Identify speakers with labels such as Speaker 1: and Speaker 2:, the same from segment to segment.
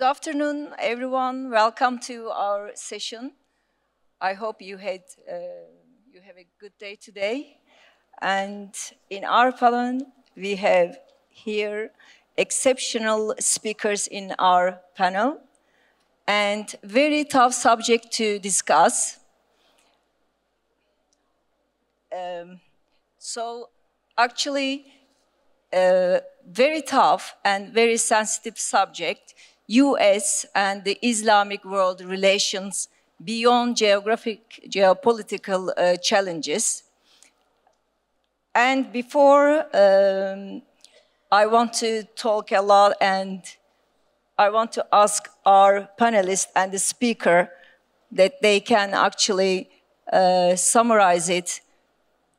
Speaker 1: afternoon, everyone. Welcome to our session. I hope you have a good day today. And in our panel, we have here exceptional speakers in our panel and very tough subject to discuss. So actually, very tough and very sensitive subject, US and the Islamic world relations beyond geopolitical challenges. And before, I want to talk a lot, and I want to ask our panelists and the speaker that they can actually summarize it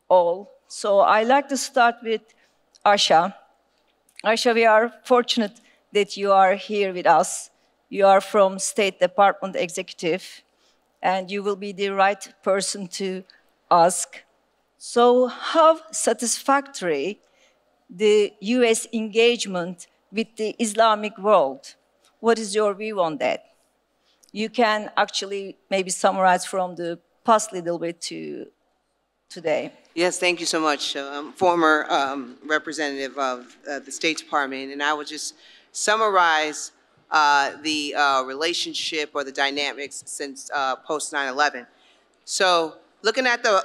Speaker 1: all. So I'd like to start with Asha. Asha, we are fortunate that you are here with us. You are from State Department Executive, and you will be the right person to ask. So how satisfactory the US engagement with the Islamic world? What is your view on that? You can actually maybe summarize from the past little bit to today.
Speaker 2: Yes, thank you so much. I'm former representative of the State Department, and I would just summarize the relationship or the dynamics since post 9/11. So looking at the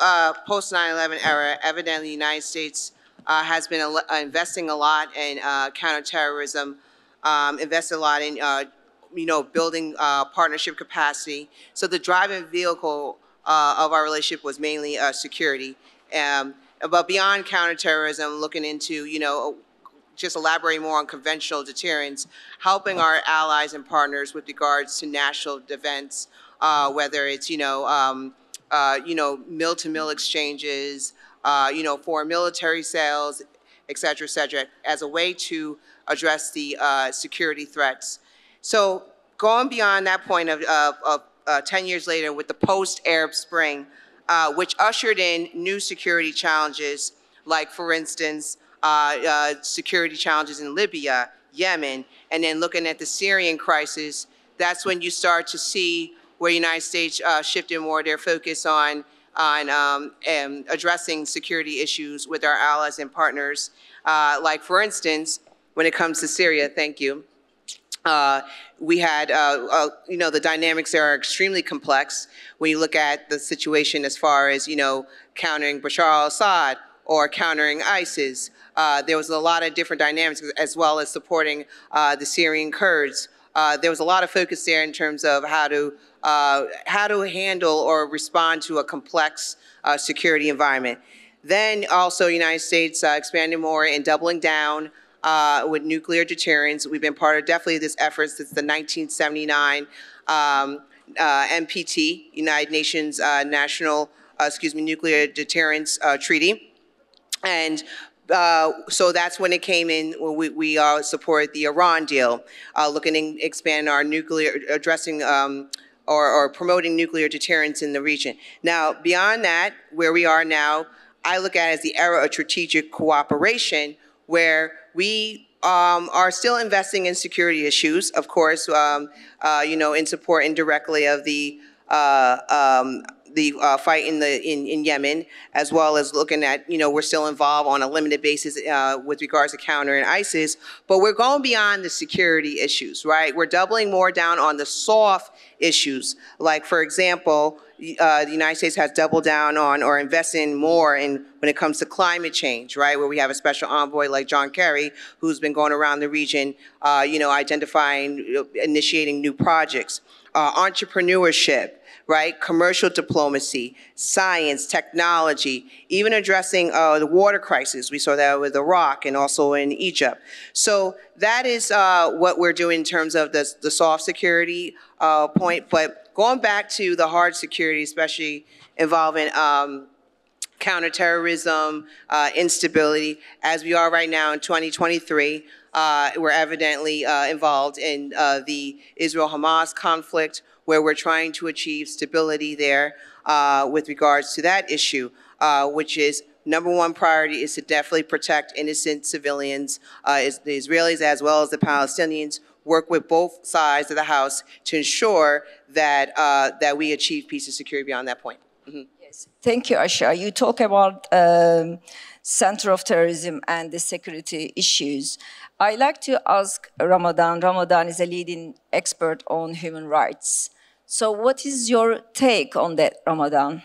Speaker 2: post 9/11 era, evidently the United States has been investing a lot in counterterrorism, invested a lot in building partnership capacity. So the driving vehicle of our relationship was mainly security. But beyond counterterrorism, looking into, just elaborating more on conventional deterrence, helping our allies and partners with regards to national defense, whether it's, mill-to-mill exchanges, foreign military sales, et cetera, as a way to address the security threats. So going beyond that point of 10 years later with the post-Arab Spring, which ushered in new security challenges, like, for instance, security challenges in Libya, Yemen, and then looking at the Syrian crisis, that's when you start to see where the United States shifted more their focus on addressing security issues with our allies and partners. Like, for instance, when it comes to Syria, thank you, we had, the dynamics there are extremely complex when you look at the situation as far as, countering Bashar al-Assad or countering ISIS. There was a lot of different dynamics, as well as supporting the Syrian Kurds. There was a lot of focus there in terms of how to handle or respond to a complex security environment. Then also, the United States expanded more and doubling down with nuclear deterrence. We've been part of definitely this effort since the 1979 NPT, United Nations Nuclear Deterrence Treaty. And so that's when it came in, when we support the Iran deal, looking to expand our nuclear, addressing or promoting nuclear deterrence in the region. Now, beyond that, where we are now, I look at it as the era of strategic cooperation, where we are still investing in security issues, of course, in support indirectly of the fight in Yemen, as well as looking at, we're still involved on a limited basis with regards to countering ISIS, but we're going beyond the security issues, right? We're doubling more down on the soft issues. Like, for example, the United States has doubled down on or invested more in when it comes to climate change, right? Where we have a special envoy like John Kerry, who's been going around the region, identifying, initiating new projects, entrepreneurship, right? Commercial diplomacy, science, technology, even addressing the water crisis. We saw that with Iraq and also in Egypt. So that is what we're doing in terms of the soft security point. But going back to the hard security, especially involving counterterrorism, instability, as we are right now in 2023, we're evidently involved in the Israel-Hamas conflict, where we're trying to achieve stability there with regards to that issue, which is number one priority is to definitely protect innocent civilians, the Israelis as well as the Palestinians work with both sides of the House to ensure that, that we achieve peace and security beyond that point. Mm-hmm.
Speaker 1: Yes. Thank you, Asha. You talk about center of terrorism and the security issues. I like to ask Ramadan. Ramadan is a leading expert on human rights. So what is your take on that, Ramadan?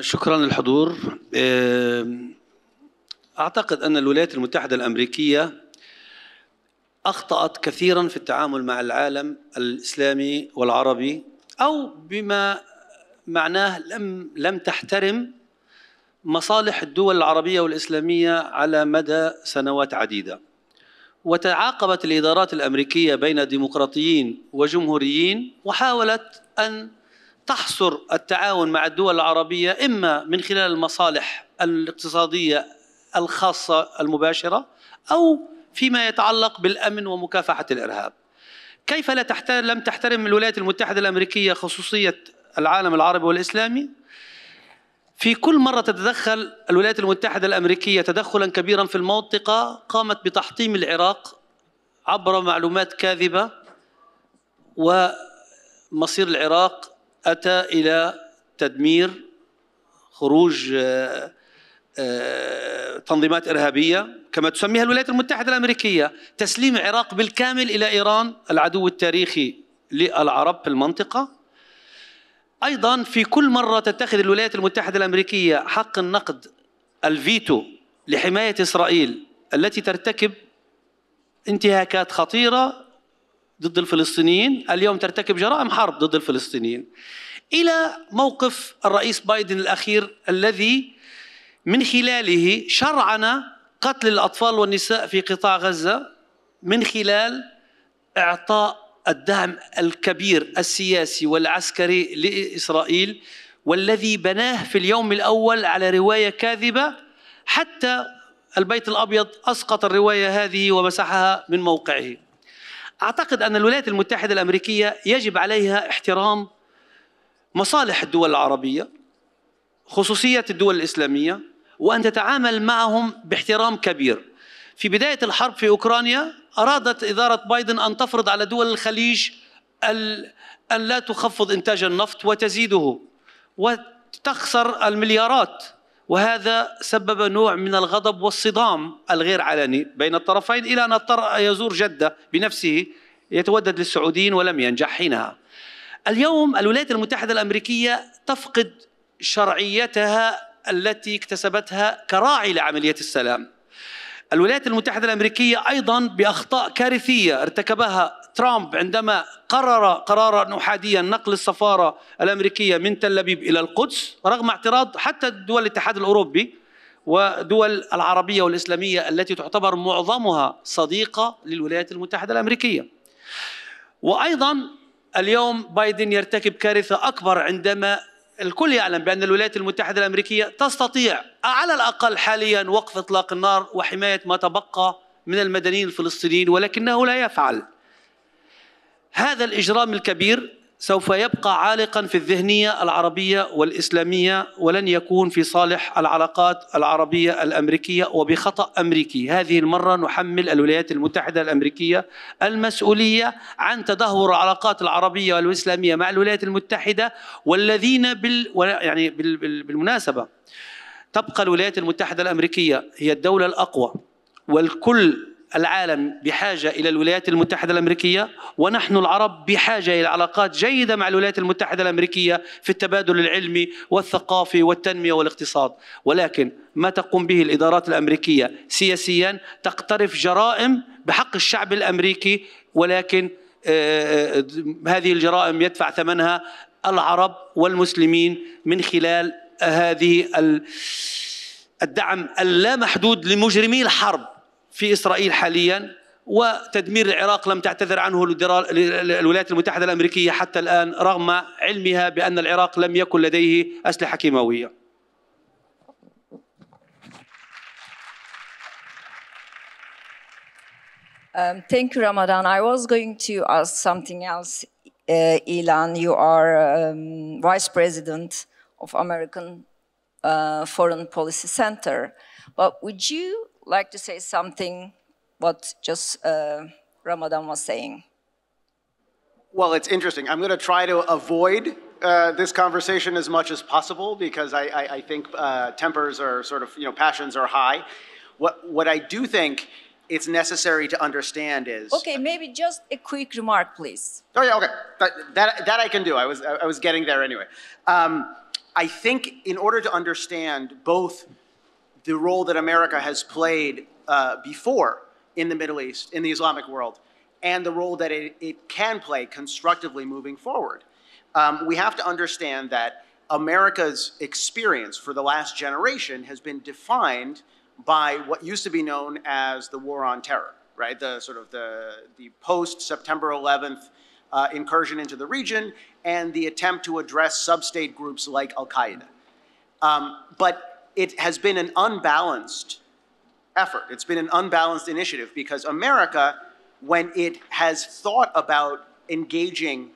Speaker 3: شكرا للحضور. أعتقد أن الولايات المتحدة الأمريكية أخطأت كثيرا في التعامل مع العالم الإسلامي والعربي، أو بما معناه لم تحترم مصالح الدول العربية والإسلامية على مدى سنوات عديدة. وتعاقبت الإدارات الأمريكية بين ديمقراطيين وجمهوريين، وحاولت أن تحصر التعاون مع الدول العربية إما من خلال المصالح الاقتصادية الخاصة المباشرة أو فيما يتعلق بالأمن ومكافحة الإرهاب. كيف لم تحترم الولايات المتحدة الأمريكية خصوصية العالم العربي والإسلامي؟ في كل مرة تتدخل الولايات المتحدة الأمريكية تدخلا كبيرا في المنطقة، قامت بتحطيم العراق عبر معلومات كاذبة، ومصير العراق أتى إلى تدمير، خروج تنظيمات إرهابية كما تسميها الولايات المتحدة الأمريكية، تسليم العراق بالكامل إلى إيران العدو التاريخي للعرب في المنطقة. أيضا في كل مرة تتخذ الولايات المتحدة الأمريكية حق النقد الفيتو لحماية إسرائيل التي ترتكب انتهاكات خطيرة ضد الفلسطينيين، اليوم ترتكب جرائم حرب ضد الفلسطينيين، إلى موقف الرئيس بايدن الأخير الذي من خلاله شرعن قتل الأطفال والنساء في قطاع غزة من خلال إعطاء الدعم الكبير السياسي والعسكري لإسرائيل، والذي بناه في اليوم الأول على رواية كاذبة، حتى البيت الأبيض أسقط الرواية هذه ومسحها من موقعه. أعتقد أن الولايات المتحدة الأمريكية يجب عليها احترام مصالح الدول العربية، خصوصية الدول الإسلامية، وأن تتعامل معهم باحترام كبير. في بداية الحرب في أوكرانيا أرادت إدارة بايدن أن تفرض على دول الخليج أن لا تخفض إنتاج النفط وتزيده وتخسر المليارات، وهذا سبب نوع من الغضب والصدام الغير علني بين الطرفين، إلى أن اضطر يزور جدة بنفسه يتودد للسعوديين ولم ينجح حينها. اليوم الولايات المتحدة الأمريكية تفقد شرعيتها التي اكتسبتها كراعي لعملية السلام. الولايات المتحدة الأمريكية أيضا بأخطاء كارثية ارتكبها ترامب عندما قرر قرارا أحاديا نقل السفارة الأمريكية من تل أبيب إلى القدس، رغم اعتراض حتى دول الاتحاد الأوروبي ودول العربية والإسلامية التي تعتبر معظمها صديقة للولايات المتحدة الأمريكية. وأيضا اليوم بايدن يرتكب كارثة أكبر عندما الكل يعلم بأن الولايات المتحدة الأمريكية تستطيع على الأقل حاليا وقف إطلاق النار وحماية ما تبقى من المدنيين الفلسطينيين، ولكنه لا يفعل. هذا الإجرام الكبير سوف يبقى عالقا في الذهنية العربية والإسلامية، ولن يكون في صالح العلاقات العربية الأمريكية، وبخطأ أمريكي. هذه المرة نحمل الولايات المتحدة الأمريكية المسؤولية عن تدهور العلاقات العربية والإسلامية مع الولايات المتحدة، والذين بالمناسبة تبقى الولايات المتحدة الأمريكية هي الدولة الأقوى، والكل العالم بحاجة إلى الولايات المتحدة الأمريكية، ونحن العرب بحاجة إلى علاقات جيدة مع الولايات المتحدة الأمريكية في التبادل العلمي والثقافي والتنمية والاقتصاد. ولكن ما تقوم به الإدارات الأمريكية سياسيا تقترف جرائم بحق الشعب الأمريكي، ولكن هذه الجرائم يدفع ثمنها العرب والمسلمين من خلال هذه الدعم اللامحدود لمجرمي الحرب في إسرائيل حاليا، وتدمير العراق لم تعتذر عنه الولايات المتحدة الأمريكية حتى الآن، رغم علمها بأن العراق لم يكن لديه أسلحة كيماوية.
Speaker 1: Thank you, Ramadan. I was going to ask something else. Ilan, you are Vice President of American Foreign Policy Center. But would you like to say something what just Ramadan was saying?
Speaker 4: Well, it's interesting. I'm going to try to avoid this conversation as much as possible because I think tempers are sort of, passions are high. What I do think it's necessary to understand is...
Speaker 1: Okay, maybe just a quick remark, please.
Speaker 4: Oh, yeah, okay. That I can do. I was getting there anyway. I think in order to understand both the role that America has played before in the Middle East, in the Islamic world, and the role that it can play constructively moving forward, we have to understand that America's experience for the last generation has been defined by what used to be known as the War on Terror, right? The post-September 11th incursion into the region and the attempt to address sub-state groups like Al-Qaeda. But it has been an unbalanced effort. It's been an unbalanced initiative because America, when it has thought about engaging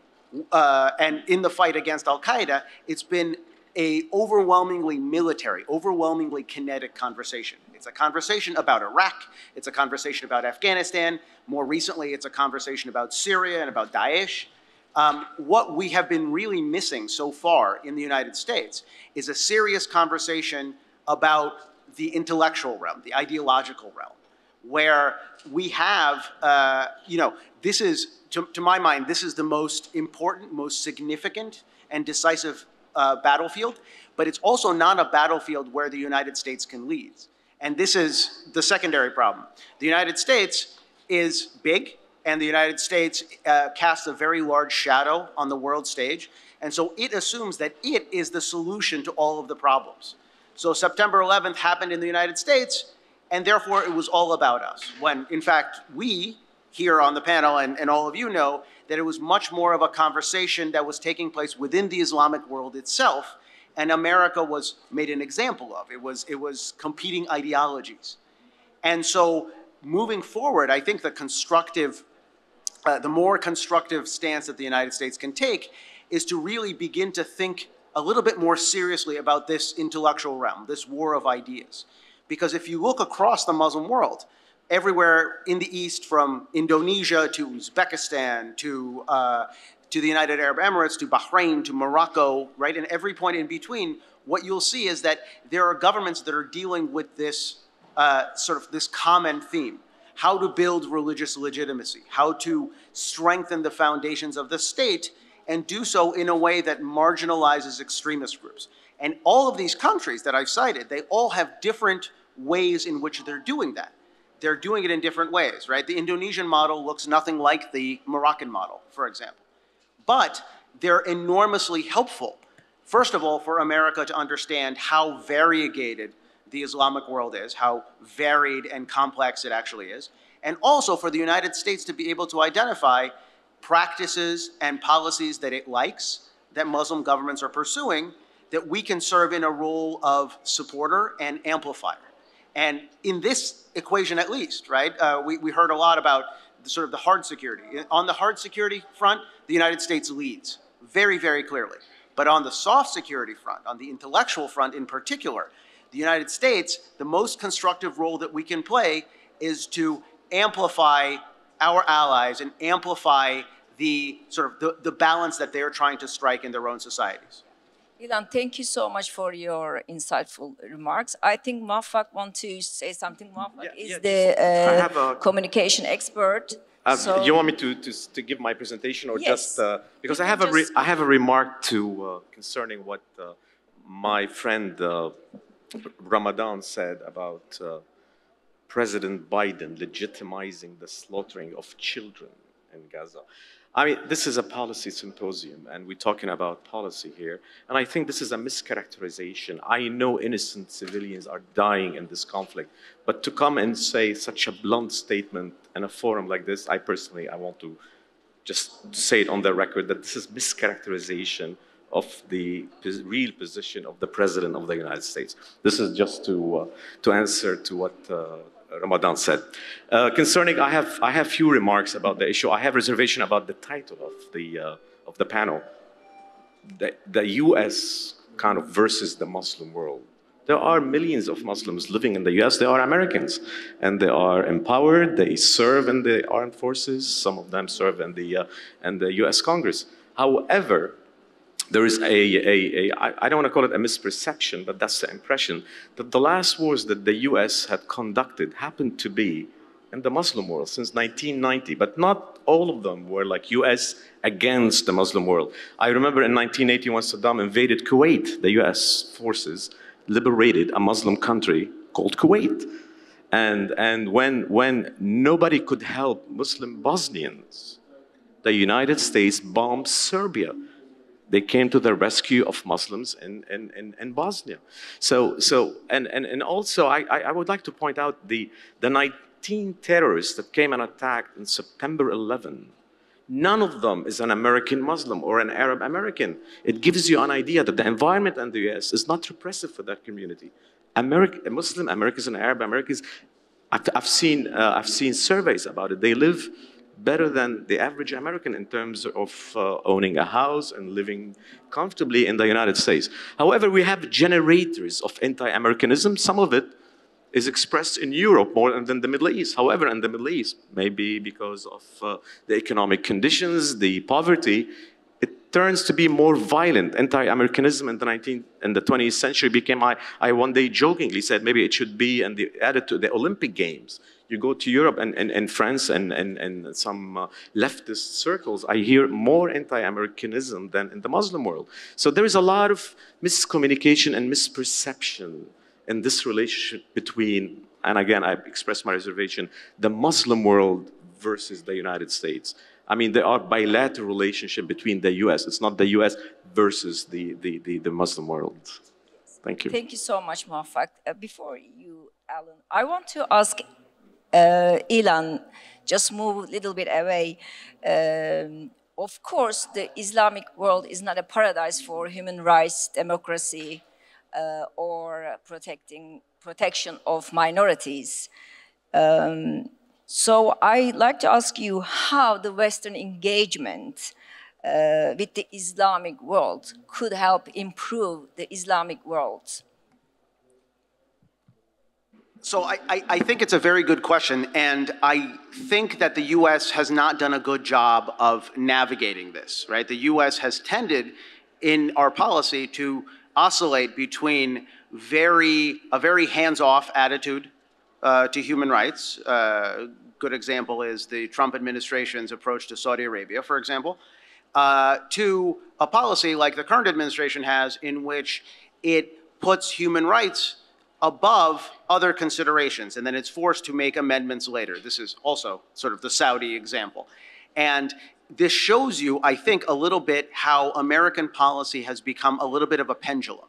Speaker 4: and in the fight against Al-Qaeda, it's been a overwhelmingly military, overwhelmingly kinetic conversation. It's a conversation about Iraq, it's a conversation about Afghanistan, more recently it's a conversation about Syria and about Daesh. What we have been really missing so far in the United States is a serious conversation about the intellectual realm, the ideological realm, where we have, this is, to my mind, this is the most important, most significant and decisive battlefield, but it's also not a battlefield where the United States can lead. And this is the secondary problem. The United States is big, and the United States casts a very large shadow on the world stage, and so it assumes that it is the solution to all of the problems. So September 11th happened in the United States, and therefore it was all about us, when in fact we, here on the panel, and all of you know, that it was much more of a conversation that was taking place within the Islamic world itself, and America was made an example of. It was competing ideologies. And so moving forward, I think the more constructive stance that the United States can take is to really begin to think a little bit more seriously about this intellectual realm, this war of ideas. Because if you look across the Muslim world, everywhere in the East, from Indonesia to Uzbekistan to the United Arab Emirates, to Bahrain, to Morocco, right? And every point in between, what you'll see is that there are governments that are dealing with this this common theme. How to build religious legitimacy, how to strengthen the foundations of the state, and do so in a way that marginalizes extremist groups. And all of these countries that I've cited, they all have different ways in which they're doing that. They're doing it in different ways, right? The Indonesian model looks nothing like the Moroccan model, for example. But they're enormously helpful, first of all, for America to understand how variegated the Islamic world is, how varied and complex it actually is, and also for the United States to be able to identify practices and policies that it likes, that Muslim governments are pursuing, that we can serve in a role of supporter and amplifier. And in this equation at least, right, we heard a lot about the hard security. On the hard security front, the United States leads very, very clearly. But on the soft security front, on the intellectual front in particular, the United States, the most constructive role that we can play is to amplify our allies and amplify the the balance that they're trying to strike in their own societies.
Speaker 1: Ilan, thank you so much for your insightful remarks. I think Muwaffaq wants to say something. Muwaffaq is the communication expert.
Speaker 5: So you want me to give my presentation, or
Speaker 1: yes,
Speaker 5: just because I have a remark to concerning what my friend Ramadan said about President Biden legitimizing the slaughtering of children in Gaza. I mean, this is a policy symposium, and we're talking about policy here. And I think this is a mischaracterization. I know innocent civilians are dying in this conflict, but to come and say such a blunt statement in a forum like this, I want to just say it on the record that this is mischaracterization of the real position of the President of the United States. This is just to answer to what Ramadan said. Concerning, I have few remarks about the issue. I have reservation about the title of the panel. The U.S. kind of versus the Muslim world. There are millions of Muslims living in the US. They are Americans, and they are empowered. They serve in the armed forces. Some of them serve in the US Congress. However, there is I don't want to call it a misperception, but that's the impression, that the last wars that the US had conducted happened to be in the Muslim world since 1990, but not all of them were like US against the Muslim world. I remember in 1980 when Saddam invaded Kuwait, the US forces liberated a Muslim country called Kuwait. And when nobody could help Muslim Bosnians, the United States bombed Serbia. They came to the rescue of Muslims in Bosnia. And also I would like to point out the 19 terrorists that came and attacked on September 11. None of them is an American Muslim or an Arab American. It gives you an idea that the environment in the US is not repressive for that community. Muslim Americans and Arab Americans, I've seen surveys about it. They live better than the average American in terms of owning a house and living comfortably in the United States. However, we have generators of anti-Americanism. Some of it is expressed in Europe more than the Middle East. However, in the Middle East, maybe because of the economic conditions, the poverty, it turns to be more violent. Anti-Americanism in the 20th century became, I one day jokingly said, maybe it should be added to the Olympic Games. You go to Europe and France and some leftist circles, I hear more anti-Americanism than in the Muslim world. So there is a lot of miscommunication and misperception in this relationship between, and again, I express my reservation, the Muslim world versus the United States. I mean, there are bilateral relationship between the US. It's not the US versus the Muslim world. Thank you.
Speaker 1: Thank you so much, Muhammad. Before you, Alan, I want to ask Ilan, just move a little bit away. Of course, the Islamic world is not a paradise for human rights, democracy, or protection of minorities. So I'd like to ask you how the Western engagement with the Islamic world could help improve the Islamic world.
Speaker 4: So I think it's a very good question, and I think that the U.S. has not done a good job of navigating this, right? The U.S. has tended in our policy to oscillate between a very hands-off attitude to human rights. Good example is the Trump administration's approach to Saudi Arabia, for example, to a policy like the current administration has in which it puts human rights above other considerations, and then it's forced to make amendments later. This is also sort of the Saudi example. And this shows you, I think, a little bit how American policy has become a little bit of a pendulum.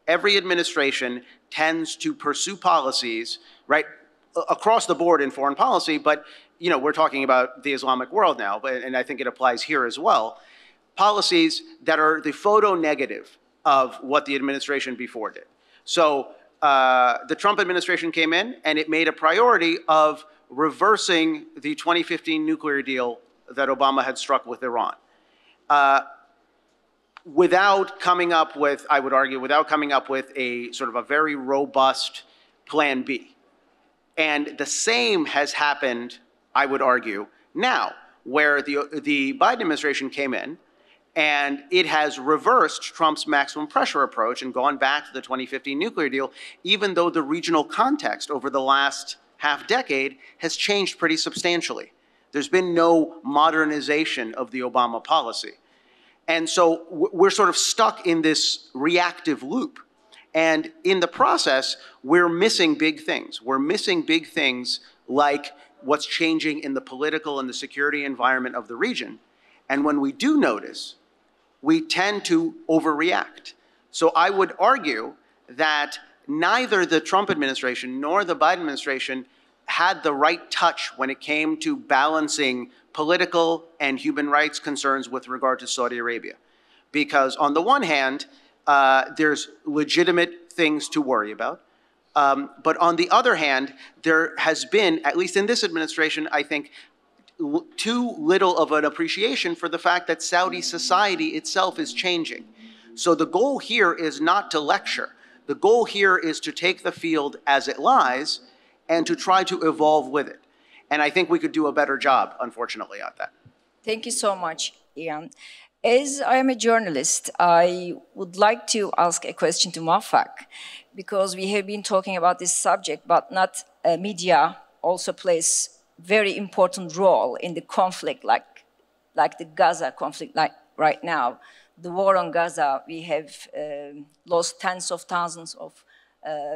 Speaker 4: Every administration tends to pursue policies, right, across the board in foreign policy, but you know, we're talking about the Islamic world now, and I think it applies here as well, policies that are the photo negative of what the administration before did. So the Trump administration came in and it made a priority of reversing the 2015 nuclear deal that Obama had struck with Iran. Without coming up with, I would argue, without coming up with a sort of a very robust plan B. And the same has happened, I would argue, now, where the Biden administration came in and it has reversed Trump's maximum pressure approach and gone back to the 2015 nuclear deal, even though the regional context over the last half decade has changed pretty substantially. There's been no modernization of the Obama policy. And so we're sort of stuck in this reactive loop. And in the process, we're missing big things. We're missing big things like what's changing in the political and the security environment of the region. And when we do notice, we tend to overreact. So I would argue that neither the Trump administration nor the Biden administration had the right touch when it came to balancing political and human rights concerns with regard to Saudi Arabia. Because on the one hand, there's legitimate things to worry about. But on the other hand, there has been, at least in this administration, I think, too little of an appreciation for the fact that Saudi society itself is changing. So the goal here is not to lecture. The goal here is to take the field as it lies and to try to evolve with it. And I think we could do a better job, unfortunately, at that.
Speaker 1: Thank you so much, Ian. As I am a journalist, I would like to ask a question to Mohammed, because we have been talking about this subject, but not media also plays very important role in the conflict, like the Gaza conflict, like right now. The war on Gaza, we have lost tens of thousands of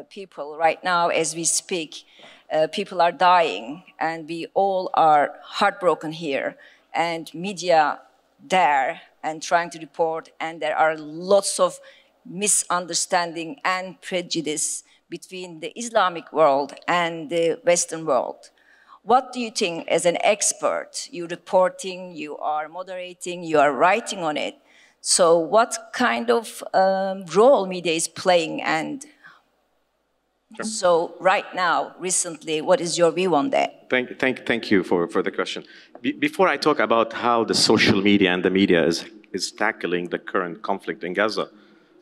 Speaker 1: people right now as we speak. People are dying, and we all are heartbroken here. And media there and trying to report, and there are lots of misunderstanding and prejudice between the Islamic world and the Western world. What do you think, as an expert? You're reporting, you are moderating, you are writing on it. So what kind of role media is playing? And so right now, recently, what is your view on that?
Speaker 5: Thank you for the question. Before I talk about how the social media and the media is tackling the current conflict in Gaza,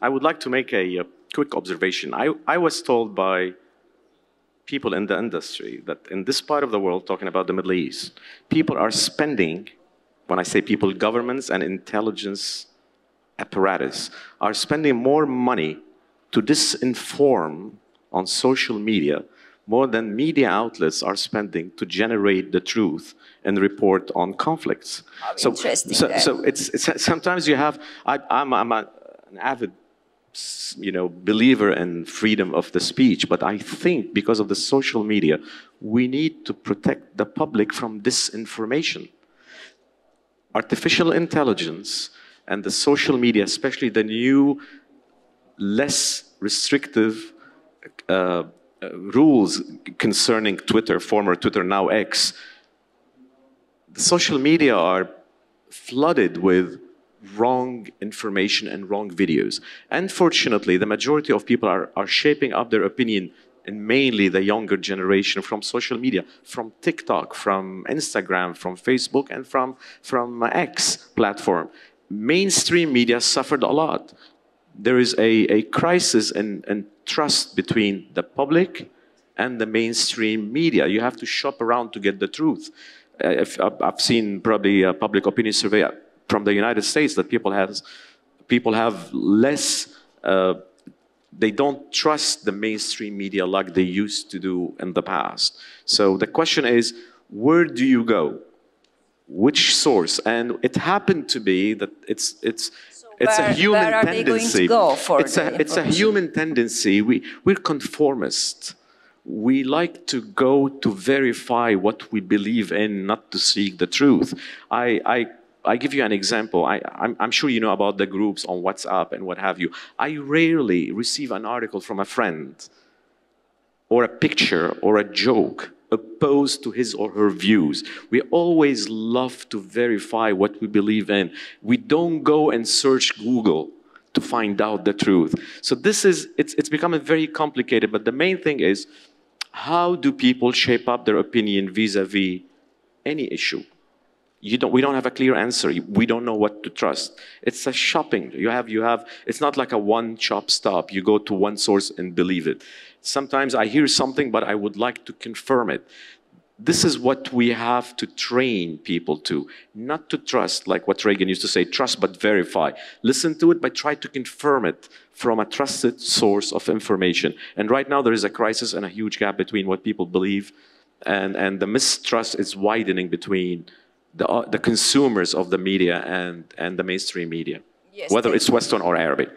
Speaker 5: I would like to make a quick observation. I was told by people in the industry that in this part of the world, talking about the Middle East, people are spending, when I say people, governments and intelligence apparatus, are spending more money to disinform on social media more than media outlets are spending to generate the truth and report on conflicts. So it's sometimes you have. I'm an avid, believer in freedom of the speech, but I think because of the social media, we need to protect the public from disinformation. Artificial intelligence and the social media, especially the new, less restrictive rules concerning Twitter, former Twitter, now X, the social media are flooded with wrong information and wrong videos. Unfortunately, the majority of people are shaping up their opinion, and mainly the younger generation, from social media, from TikTok, from Instagram, from Facebook, and from X platform. Mainstream media suffered a lot. There is a crisis in trust between the public and the mainstream media. You have to shop around to get the truth. I've seen probably a public opinion survey from the United States that people have less, they don't trust the mainstream media like they used to do in the past. So the question is, where do you go? Which source? And it happened to be that it's a human tendency. It's a human tendency. We're conformists. We like to go to verify what we believe in, not to seek the truth. I give you an example. I'm sure you know about the groups on WhatsApp and what have you. I rarely receive an article from a friend or a picture or a joke opposed to his or her views. We always love to verify what we believe in. We don't go and search Google to find out the truth. So it's becoming very complicated, but the main thing is, how do people shape up their opinion vis-a-vis any issue? We don't have a clear answer. We don't know what to trust. It's a shopping. It's not like a one-stop stop. You go to one source and believe it. Sometimes I hear something, but I would like to confirm it. This is what we have to train people to, not to trust, like what Reagan used to say, trust but verify. Listen to it, but try to confirm it from a trusted source of information. And right now there is a crisis and a huge gap between what people believe, and the mistrust is widening between the consumers of the media and the mainstream media, yes, whether it's Western or Arabic.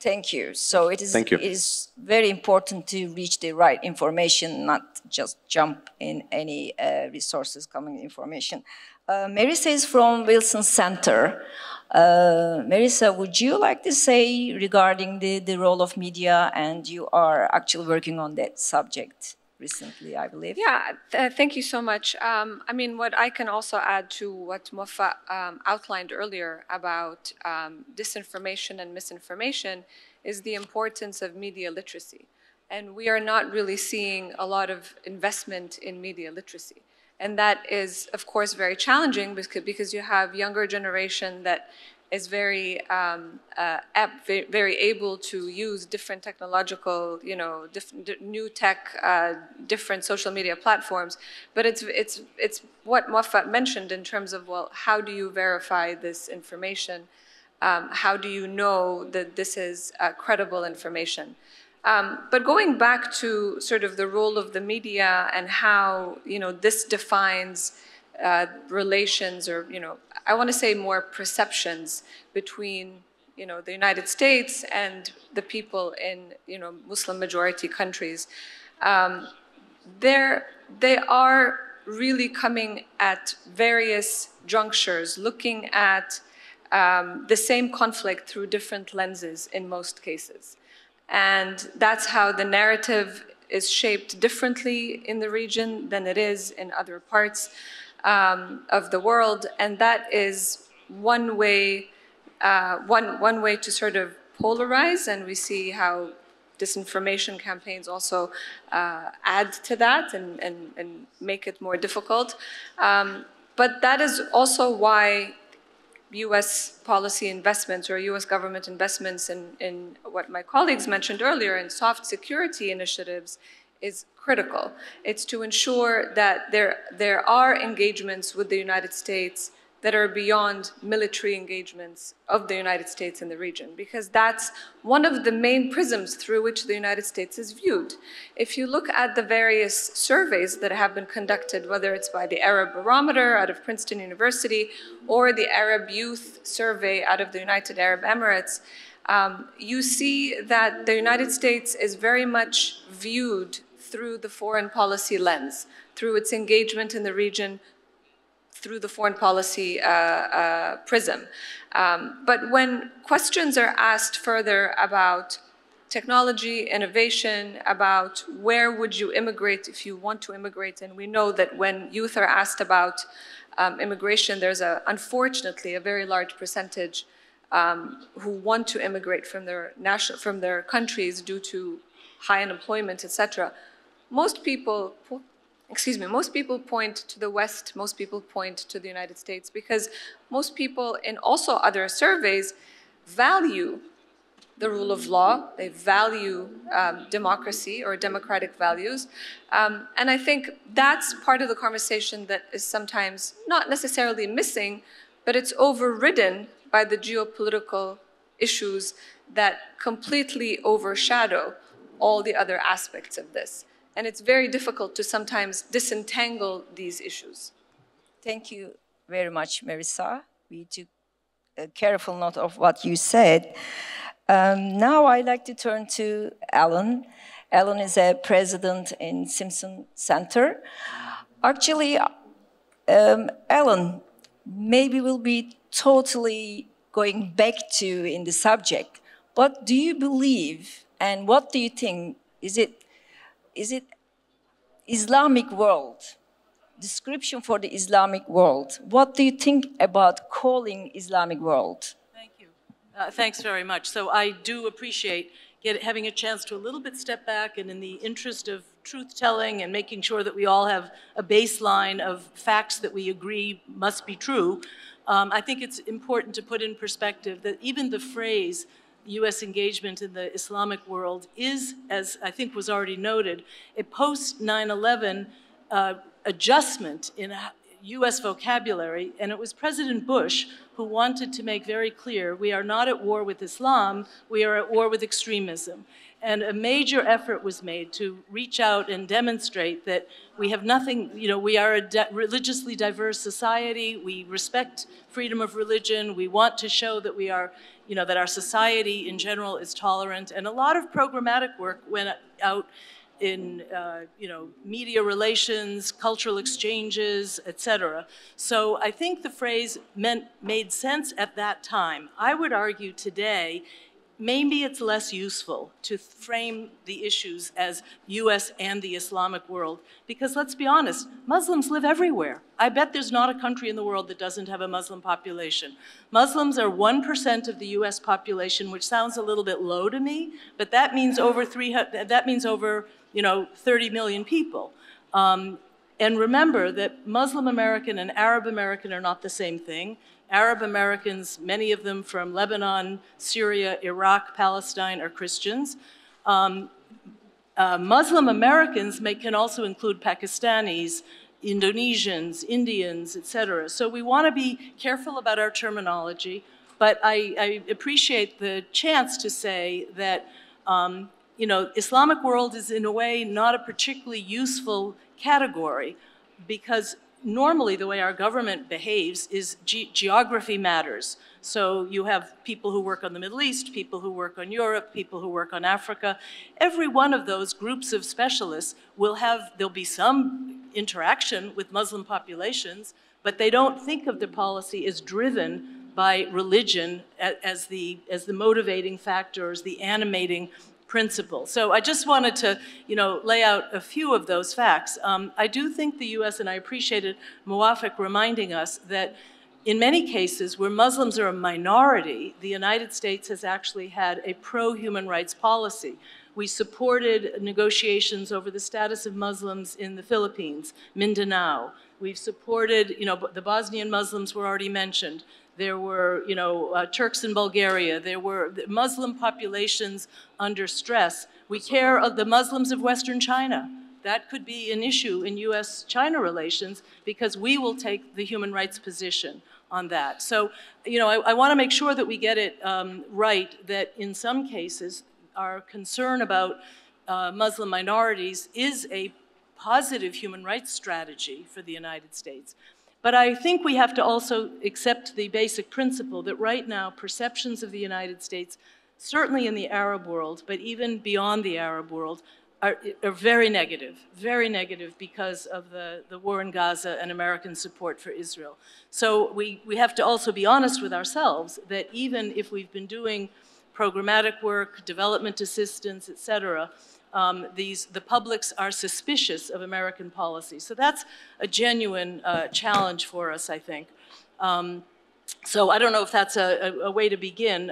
Speaker 1: Thank you. So it is very important to reach the right information, not just jump in any resources coming information. Marisa is from Wilson Center. Marisa, would you like to say regarding the role of media, and you are actually working on that subject recently, I believe?
Speaker 6: Yeah, thank you so much. I mean, what I can also add to what Mofa outlined earlier about disinformation and misinformation is the importance of media literacy. And we are not really seeing a lot of investment in media literacy. And that is, of course, very challenging because you have younger generation that is very very able to use different technological, new tech, different social media platforms. But it's what Muwaffa mentioned in terms of, well, how do you verify this information? How do you know that this is credible information? But going back to sort of the role of the media and how, this defines relations, or, I want to say more perceptions between, the United States and the people in, Muslim majority countries. They are really coming at various junctures, looking at the same conflict through different lenses in most cases. And that's how the narrative is shaped differently in the region than it is in other parts of the world. And that is one way to sort of polarize, and we see how disinformation campaigns also add to that and make it more difficult. But that is also why US policy investments, or US government investments in what my colleagues mentioned earlier, in soft security initiatives, is critical. It's to ensure that there are engagements with the United States that are beyond military engagements of the United States in the region, because that's one of the main prisms through which the United States is viewed. If you look at the various surveys that have been conducted, whether it's by the Arab Barometer out of Princeton University or the Arab Youth Survey out of the United Arab Emirates, you see that the United States is very much viewed through the foreign policy lens, through its engagement in the region, through the foreign policy prism. But when questions are asked further about technology, innovation, about where would you immigrate if you want to immigrate, and we know that when youth are asked about immigration, there's unfortunately a very large percentage who want to immigrate from their countries due to high unemployment, etc. Most people point to the West, most people point to the United States, because most people in also other surveys value the rule of law, they value democracy or democratic values. And I think that's part of the conversation that is sometimes not necessarily missing, but it's overridden by the geopolitical issues that completely overshadow all the other aspects of this. And it's very difficult to sometimes disentangle these issues.
Speaker 1: Thank you very much, Marisa. We took a careful note of what you said. Now I'd like to turn to Ellen. Ellen is a president in Simpson Center. Actually, Ellen, maybe we'll be totally going back to in the subject. What do you believe and what do you think? Is it Islamic world? Description for the Islamic world. What do you think about calling Islamic world?
Speaker 7: Thank you. Thanks very much. So I do appreciate having a chance to a little bit step back, and in the interest of truth-telling and making sure that we all have a baseline of facts that we agree must be true, I think it's important to put in perspective that even the phrase U.S. engagement in the Islamic world is, as I think was already noted, a post-9/11 adjustment in U.S. vocabulary, and it was President Bush who wanted to make very clear we are not at war with Islam, we are at war with extremism. And a major effort was made to reach out and demonstrate that we have nothing, we are a religiously diverse society, we respect freedom of religion, we want to show that we are, that our society in general is tolerant, and a lot of programmatic work went out in, media relations, cultural exchanges, etc. So I think the phrase made sense at that time. I would argue today, maybe it's less useful to frame the issues as US and the Islamic world, because let's be honest, Muslims live everywhere. I bet there's not a country in the world that doesn't have a Muslim population. Muslims are 1% of the US population, which sounds a little bit low to me, but that means over 30 million people. And remember that Muslim American and Arab American are not the same thing. Arab Americans, many of them from Lebanon, Syria, Iraq, Palestine, are Christians. Muslim Americans can also include Pakistanis, Indonesians, Indians, etc. So we want to be careful about our terminology, but I appreciate the chance to say that Islamic world is in a way not a particularly useful category, because normally the way our government behaves is geography matters. So you have people who work on the Middle East, people who work on Europe, people who work on Africa. Every one of those groups of specialists there'll be some interaction with Muslim populations, but they don't think of the policy as driven by religion as the motivating factor, as the animating principle. So I just wanted to, lay out a few of those facts. I do think the U.S., and I appreciated Muwafiq reminding us that in many cases where Muslims are a minority, the United States has actually had a pro-human rights policy. We supported negotiations over the status of Muslims in the Philippines, Mindanao. We've supported, the Bosnian Muslims were already mentioned. There were, Turks in Bulgaria. There were Muslim populations under stress. We care of the Muslims of Western China. That could be an issue in US-China relations because we will take the human rights position on that. So, I want to make sure that we get it right, that in some cases, our concern about Muslim minorities is a positive human rights strategy for the United States. But I think we have to also accept the basic principle that right now perceptions of the United States, certainly in the Arab world, but even beyond the Arab world, are very negative because of the war in Gaza and American support for Israel. So we have to also be honest with ourselves that even if we've been doing programmatic work, development assistance, et cetera, the publics are suspicious of American policy. So that's a genuine challenge for us, I think. So I don't know if that's a way to begin.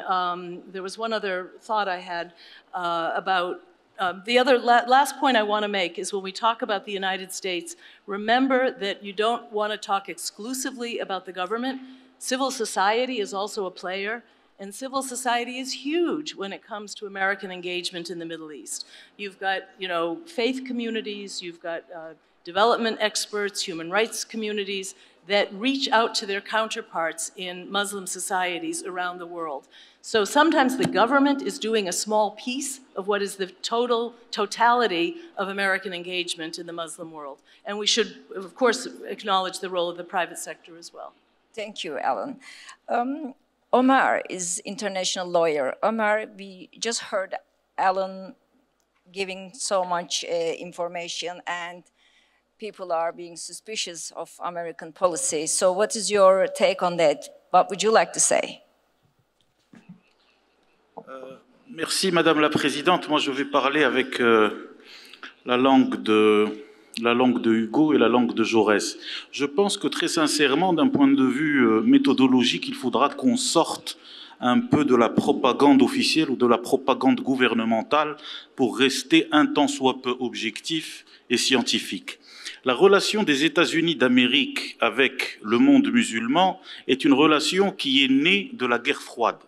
Speaker 7: There was one other thought I had about the other last point I want to make is when we talk about the United States, remember that you don't want to talk exclusively about the government. Civil society is also a player. And civil society is huge when it comes to American engagement in the Middle East. You've got, faith communities, you've got development experts, human rights communities that reach out to their counterparts in Muslim societies around the world. So sometimes the government is doing a small piece of what is the totality of American engagement in the Muslim world. And we should, of course, acknowledge the role of the private sector as well.
Speaker 1: Thank you, Ellen. Omar is international lawyer. Omar, we just heard Ellen giving so much information and people are being suspicious of American policy. So what is your take on that? What would you like to say?
Speaker 8: Merci, Madame la Présidente. Moi, je vais parler avec la langue de Hugo et la langue de Jaurès. Je pense que très sincèrement, d'un point de vue méthodologique, il faudra qu'on sorte un peu de la propagande officielle ou de la propagande gouvernementale pour rester un tant soit peu objectif et scientifique. La relation des États-Unis d'Amérique avec le monde musulman est une relation qui est née de la guerre froide.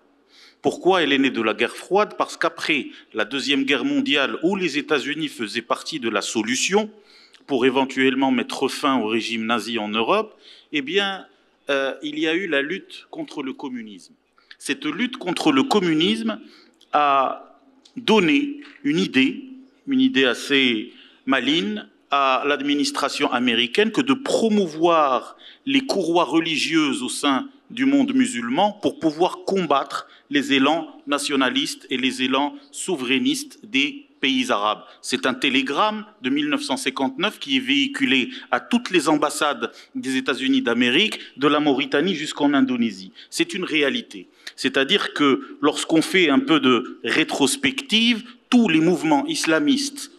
Speaker 8: Pourquoi elle est née de la guerre froide? Parce qu'après la Deuxième Guerre mondiale, où les États-Unis faisaient partie de la solution, pour éventuellement mettre fin au régime nazi en Europe, eh bien, il y a eu la lutte contre le communisme. Cette lutte contre le communisme a donné une idée assez maligne à l'administration américaine que de promouvoir les courroies religieuses au sein du monde musulman pour pouvoir combattre les élans nationalistes et les élans souverainistes des pays arabes. C'est un télégramme de 1959 qui est véhiculé à toutes les ambassades des États-Unis d'Amérique, de la Mauritanie jusqu'en Indonésie. C'est une réalité. C'est-à-dire que lorsqu'on fait un peu de rétrospective, tous les mouvements islamistes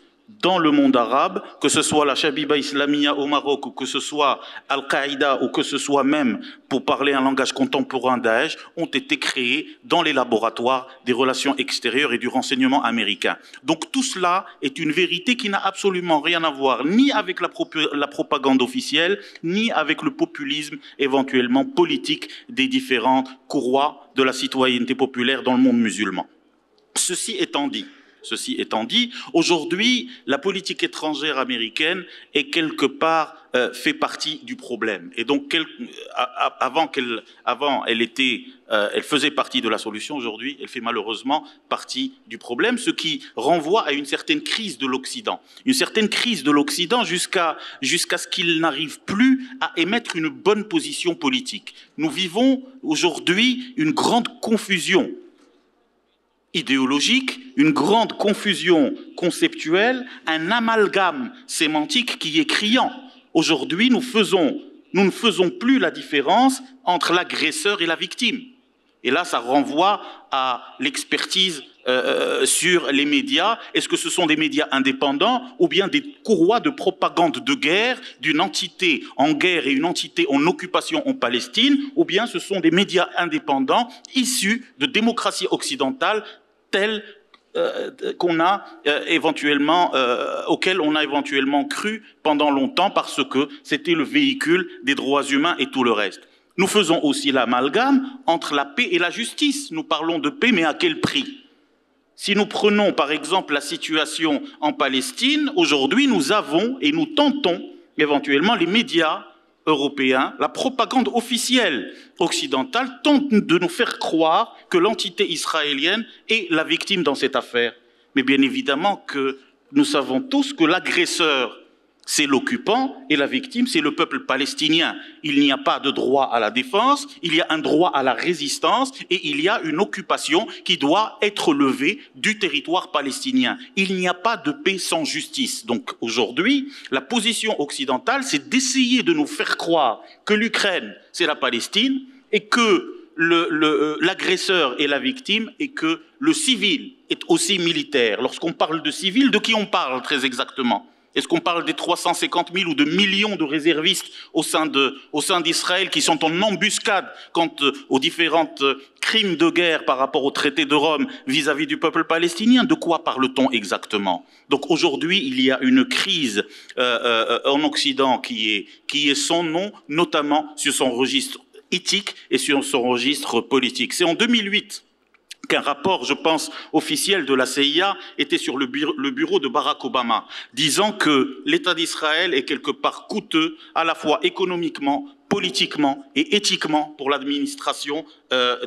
Speaker 8: dans le monde arabe, que ce soit la Shabiba Islamia au Maroc, ou que ce soit Al-Qaïda, ou que ce soit même, pour parler un langage contemporain, Daesh, ont été créés dans les laboratoires des relations extérieures et du renseignement américain. Donc tout cela est une vérité qui n'a absolument rien à voir ni avec la propagande officielle, ni avec le populisme éventuellement politique des différentes courroies de la citoyenneté populaire dans le monde musulman. Ceci étant dit, aujourd'hui, la politique étrangère américaine est quelque part fait partie du problème. Et donc, elle faisait partie de la solution. Aujourd'hui, elle fait malheureusement partie du problème, ce qui renvoie à une certaine crise de l'Occident. Une certaine crise de l'Occident jusqu'à ce qu'il n'arrive plus à émettre une bonne position politique. Nous vivons aujourd'hui une grande confusion idéologique, une grande confusion conceptuelle, un amalgame sémantique qui est criant. Aujourd'hui, nous ne faisons plus la différence entre l'agresseur et la victime. Et là, ça renvoie à l'expertise sur les médias. Est-ce que ce sont des médias indépendants ou bien des courroies de propagande de guerre d'une entité en guerre et une entité en occupation en Palestine, ou bien ce sont des médias indépendants issus de démocraties occidentales telles auxquelles on a éventuellement cru pendant longtemps parce que c'était le véhicule des droits humains et tout le reste. Nous faisons aussi l'amalgame entre la paix et la justice. Nous parlons de paix, mais à quel prix? Si nous prenons par exemple la situation en Palestine, aujourd'hui nous avons et nous tentons éventuellement les médias européens, la propagande officielle occidentale tente de nous faire croire que l'entité israélienne est la victime dans cette affaire. Mais bien évidemment que nous savons tous que l'agresseur, c'est l'occupant et la victime, c'est le peuple palestinien. Il n'y a pas de droit à la défense, il y a un droit à la résistance et il y a une occupation qui doit être levée du territoire palestinien. Il n'y a pas de paix sans justice. Donc aujourd'hui, la position occidentale, c'est d'essayer de nous faire croire que l'Ukraine, c'est la Palestine et que l'agresseur est la victime et que le civil est aussi militaire. Lorsqu'on parle de civil, de qui on parle très exactement ? Est-ce qu'on parle des 350 000 ou de millions de réservistes au sein d'Israël qui sont en embuscade quant aux différents crimes de guerre par rapport au traité de Rome vis-à-vis du peuple palestinien? De quoi parle-t-on exactement? Donc aujourd'hui, il y a une crise en Occident qui est sans nom, notamment sur son registre éthique et sur son registre politique. C'est en 2008 qu'un rapport, je pense, officiel de la CIA était sur le bureau de Barack Obama, disant que l'État d'Israël est quelque part coûteux, à la fois économiquement, politiquement et éthiquement pour l'administration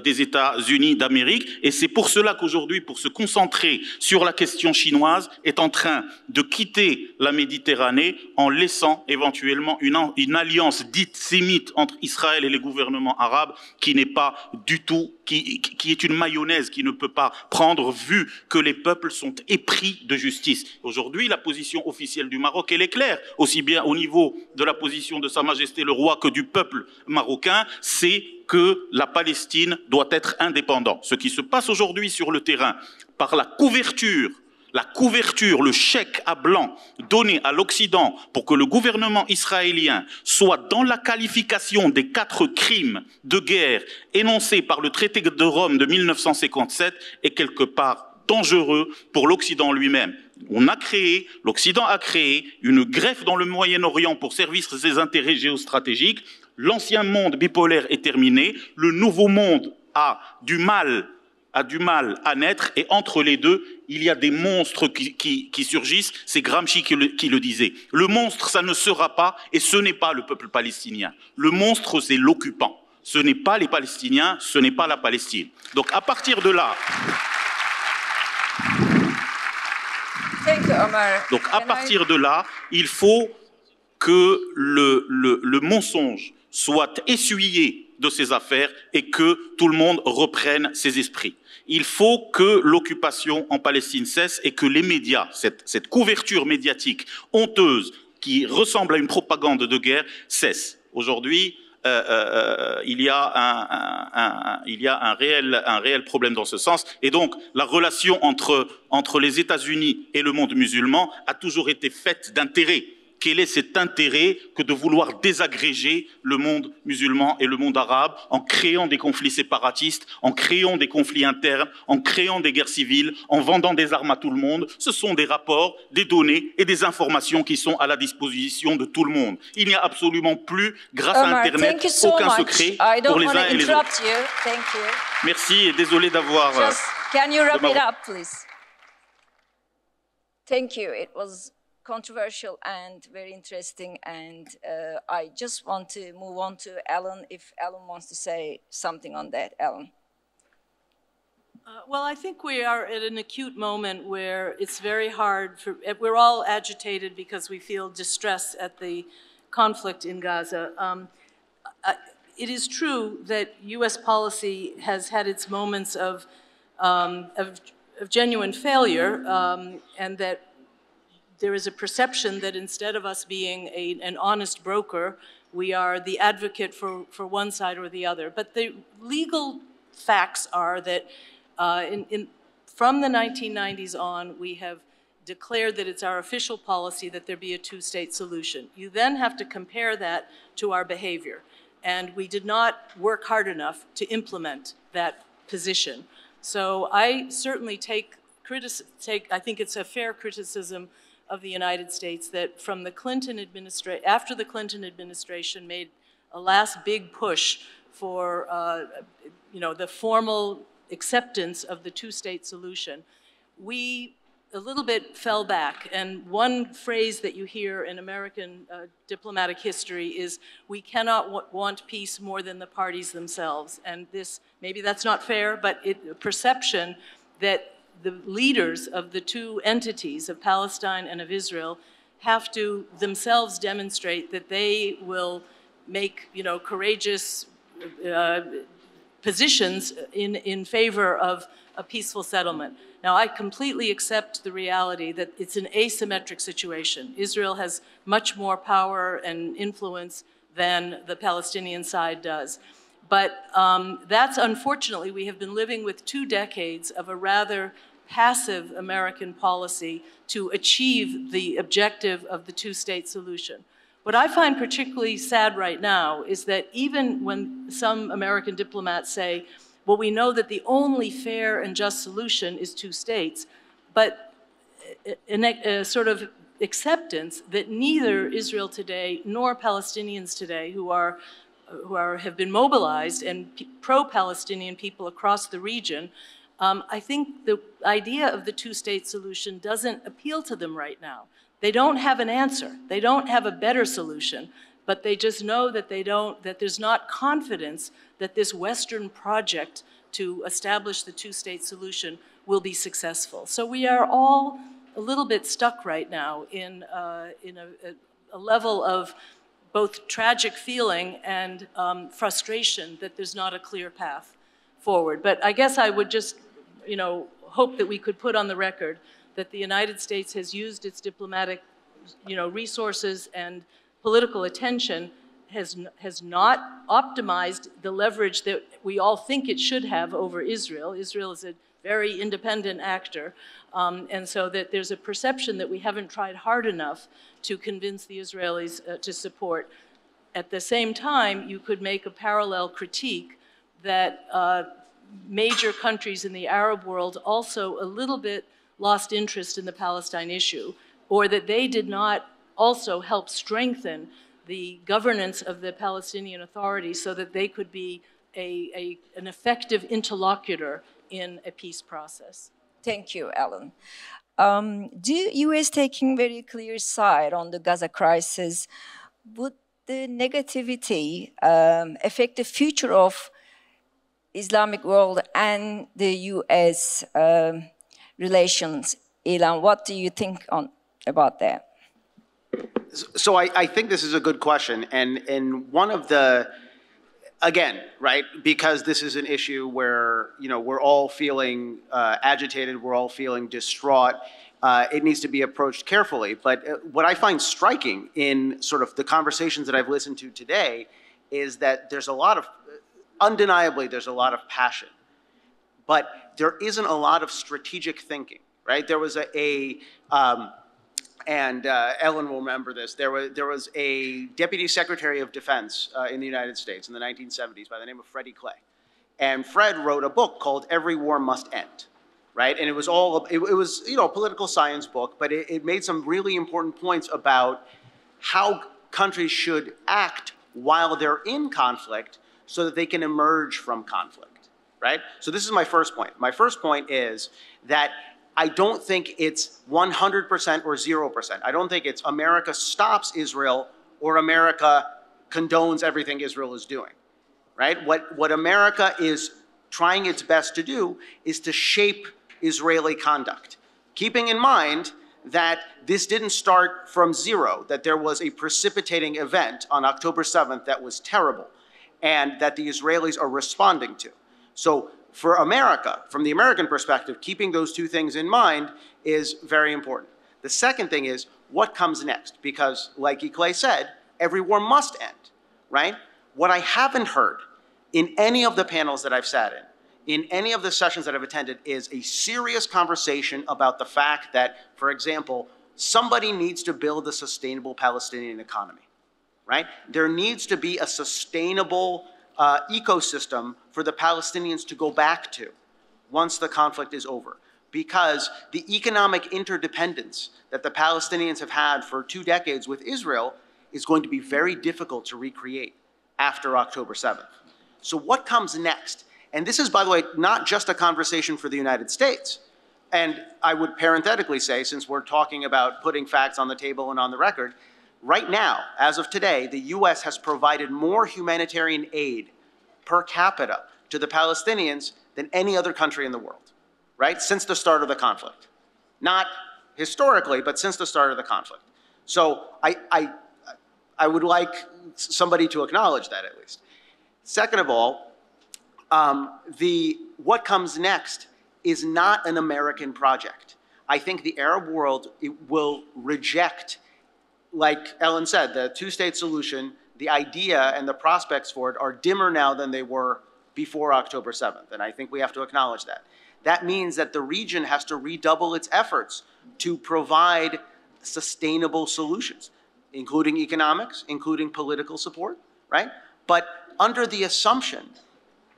Speaker 8: des États-Unis d'Amérique. Et c'est pour cela qu'aujourd'hui, pour se concentrer sur la question chinoise, est en train de quitter la Méditerranée en laissant éventuellement une alliance dite sémite entre Israël et les gouvernements arabes qui n'est pas du tout, qui est une mayonnaise qui ne peut pas prendre vu que les peuples sont épris de justice. Aujourd'hui, la position officielle du Maroc, elle est claire, aussi bien au niveau de la position de Sa Majesté le roi que du peuple marocain, c'est que la Palestine doit être indépendante. Ce qui se passe aujourd'hui sur le terrain, par la couverture, le chèque à blanc donné à l'Occident pour que le gouvernement israélien soit dans la qualification des 4 crimes de guerre énoncés par le traité de Rome de 1957 est quelque part dangereux pour l'Occident lui-même. L'Occident a créé une greffe dans le Moyen-Orient pour servir ses intérêts géostratégiques. L'ancien monde bipolaire est terminé. Le nouveau monde a du mal à naître. Et entre les deux, il y a des monstres qui surgissent. C'est Gramsci qui le disait. Le monstre, ça ne sera pas, et ce n'est pas le peuple palestinien. Le monstre, c'est l'occupant. Ce n'est pas les Palestiniens, ce n'est pas la Palestine. Donc à partir de là... Donc à partir de là, il faut que le mensonge soit essuyé de ces affaires et que tout le monde reprenne ses esprits. Il faut que l'occupation en Palestine cesse et que les médias, cette couverture médiatique honteuse qui ressemble à une propagande de guerre, cesse. Aujourd'hui, il y a un réel problème dans ce sens. Et donc, la relation entre les États-Unis et le monde musulman a toujours été faite d'intérêt. Quel est cet intérêt que de vouloir désagréger le monde musulman et le monde arabe en créant des conflits séparatistes, en créant des conflits internes, en créant des guerres civiles, en vendant des armes à tout le monde? Ce sont des rapports, des données et des informations qui sont à la disposition de tout le monde. Il n'y a absolument plus, grâce à Internet, aucun secret pour les uns et les autres. Merci et désolé d'avoir...
Speaker 1: Can you wrap it up, please? Thank you. It was controversial and very interesting, and I just want to move on to Ellen, if Ellen wants to say something on that. Ellen.
Speaker 7: Well, I think we are at an acute moment where it's very hard we're all agitated because we feel distress at the conflict in Gaza. It is true that US policy has had its moments of genuine failure, and that there is a perception that instead of us being an honest broker, we are the advocate for one side or the other. But the legal facts are that from the 1990s on, we have declared that it's our official policy that there be a two-state solution. You then have to compare that to our behavior. And we did not work hard enough to implement that position. So I certainly I think it's a fair criticism of the United States that from the Clinton administration, after the Clinton administration made a last big push for the formal acceptance of the two-state solution, we a little bit fell back. And one phrase that you hear in American diplomatic history is, we cannot want peace more than the parties themselves. And this, maybe that's not fair, but a perception that the leaders of the two entities, of Palestine and of Israel, have to themselves demonstrate that they will make, courageous positions in favor of a peaceful settlement. Now, I completely accept the reality that it's an asymmetric situation. Israel has much more power and influence than the Palestinian side does. But that's, unfortunately, we have been living with 2 decades of a rather passive American policy to achieve the objective of the two-state solution. What I find particularly sad right now is that even when some American diplomats say, well, we know that the only fair and just solution is 2 states, but a sort of acceptance that neither Israel today nor Palestinians today, who have been mobilized, and pro-Palestinian people across the region, I think the idea of the two-state solution doesn't appeal to them right now. They don't have an answer. They don't have a better solution, but they just know that that there's not confidence that this Western project to establish the two-state solution will be successful. So we are all a little bit stuck right now in a level of both tragic feeling and frustration that there's not a clear path forward. But I guess I would just, hope that we could put on the record that the United States has used its diplomatic, resources and political attention, has not optimized the leverage that we all think it should have over Israel. Israel is a very independent actor, and so that there's a perception that we haven't tried hard enough to convince the Israelis to support. At the same time, you could make a parallel critique that major countries in the Arab world also a little bit lost interest in the Palestine issue, or that they did not also help strengthen the governance of the Palestinian Authority so that they could be an effective interlocutor in a peace process.
Speaker 1: Thank you, Ellen. The U.S. taking very clear side on the Gaza crisis, would the negativity affect the future of Islamic world and the U.S. relations? Ilan, what do you think about that?
Speaker 4: So I think this is a good question, and one of the, again, right, because this is an issue where, we're all feeling agitated, we're all feeling distraught, it needs to be approached carefully. But what I find striking in sort of the conversations that I've listened to today is that there's a lot of, undeniably, there's a lot of passion, but there isn't a lot of strategic thinking, right? There was and Ellen will remember this, there was a Deputy Secretary of Defense in the United States in the 1970s by the name of Freddie Clay. And Fred wrote a book called Every War Must End, right? And it was a political science book, but it made some really important points about how countries should act while they're in conflict so that they can emerge from conflict, right? So this is my first point. My first point is that I don't think it's 100% or 0%. I don't think it's America stops Israel or America condones everything Israel is doing, right? What America is trying its best to do is to shape Israeli conduct, keeping in mind that this didn't start from zero, that there was a precipitating event on October 7th that was terrible and that the Israelis are responding to. So for America, from the American perspective, keeping those two things in mind is very important. The second thing is what comes next, because like Clay said, every war must end, right? What I haven't heard in any of the panels that I've sat in any of the sessions that I've attended, is a serious conversation about the fact that, for example, somebody needs to build a sustainable Palestinian economy, right? There needs to be a sustainable ecosystem for the Palestinians to go back to once the conflict is over. Because the economic interdependence that the Palestinians have had for 2 decades with Israel is going to be very difficult to recreate after October 7th. So what comes next? And this is, by the way, not just a conversation for the United States. And I would parenthetically say, since we're talking about putting facts on the table and on the record, right now, as of today, the US has provided more humanitarian aid per capita to the Palestinians than any other country in the world, right? Since the start of the conflict. Not historically, but since the start of the conflict. So I would like somebody to acknowledge that at least. Second of all, what comes next is not an American project. I think the Arab world will reject, like Ellen said, the two-state solution. The idea and the prospects for it are dimmer now than they were before October 7th, and I think we have to acknowledge that. That means that the region has to redouble its efforts to provide sustainable solutions, including economics, including political support, right? But under the assumption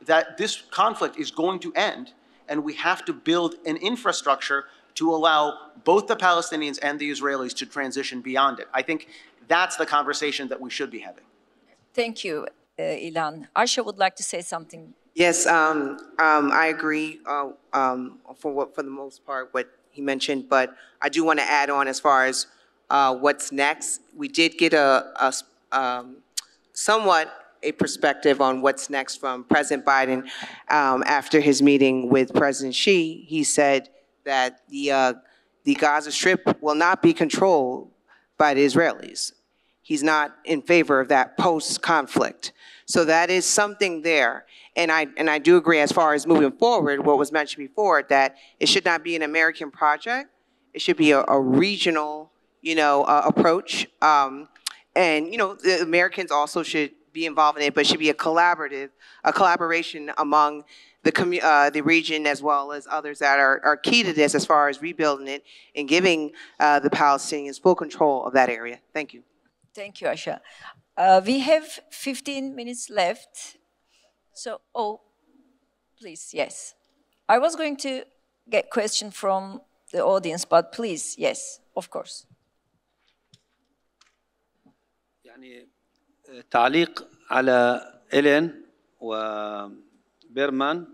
Speaker 4: that this conflict is going to end, and we have to build an infrastructure to allow both the Palestinians and the Israelis to transition beyond it. I think that's the conversation that we should be having.
Speaker 1: Thank you, Ilan. Aisha would like to say something.
Speaker 2: Yes, I agree for the most part what he mentioned, but I do want to add on as far as what's next. We did get somewhat a perspective on what's next from President Biden after his meeting with President Xi. He said that the Gaza Strip will not be controlled by the Israelis. He's not in favor of that post-conflict. So that is something there. And I do agree as far as moving forward, what was mentioned before, that it should not be an American project. It should be a regional, approach. And, the Americans also should be involved in it, but it should be a collaboration among the region as well as others that are key to this as far as rebuilding it and giving the Palestinians full control of that area. Thank you.
Speaker 1: Thank you, Aisha. We have 15 minutes left. So, please, yes. I was going to get question from the audience, but please, yes, of course.
Speaker 3: تعليق على إلين وبيرمان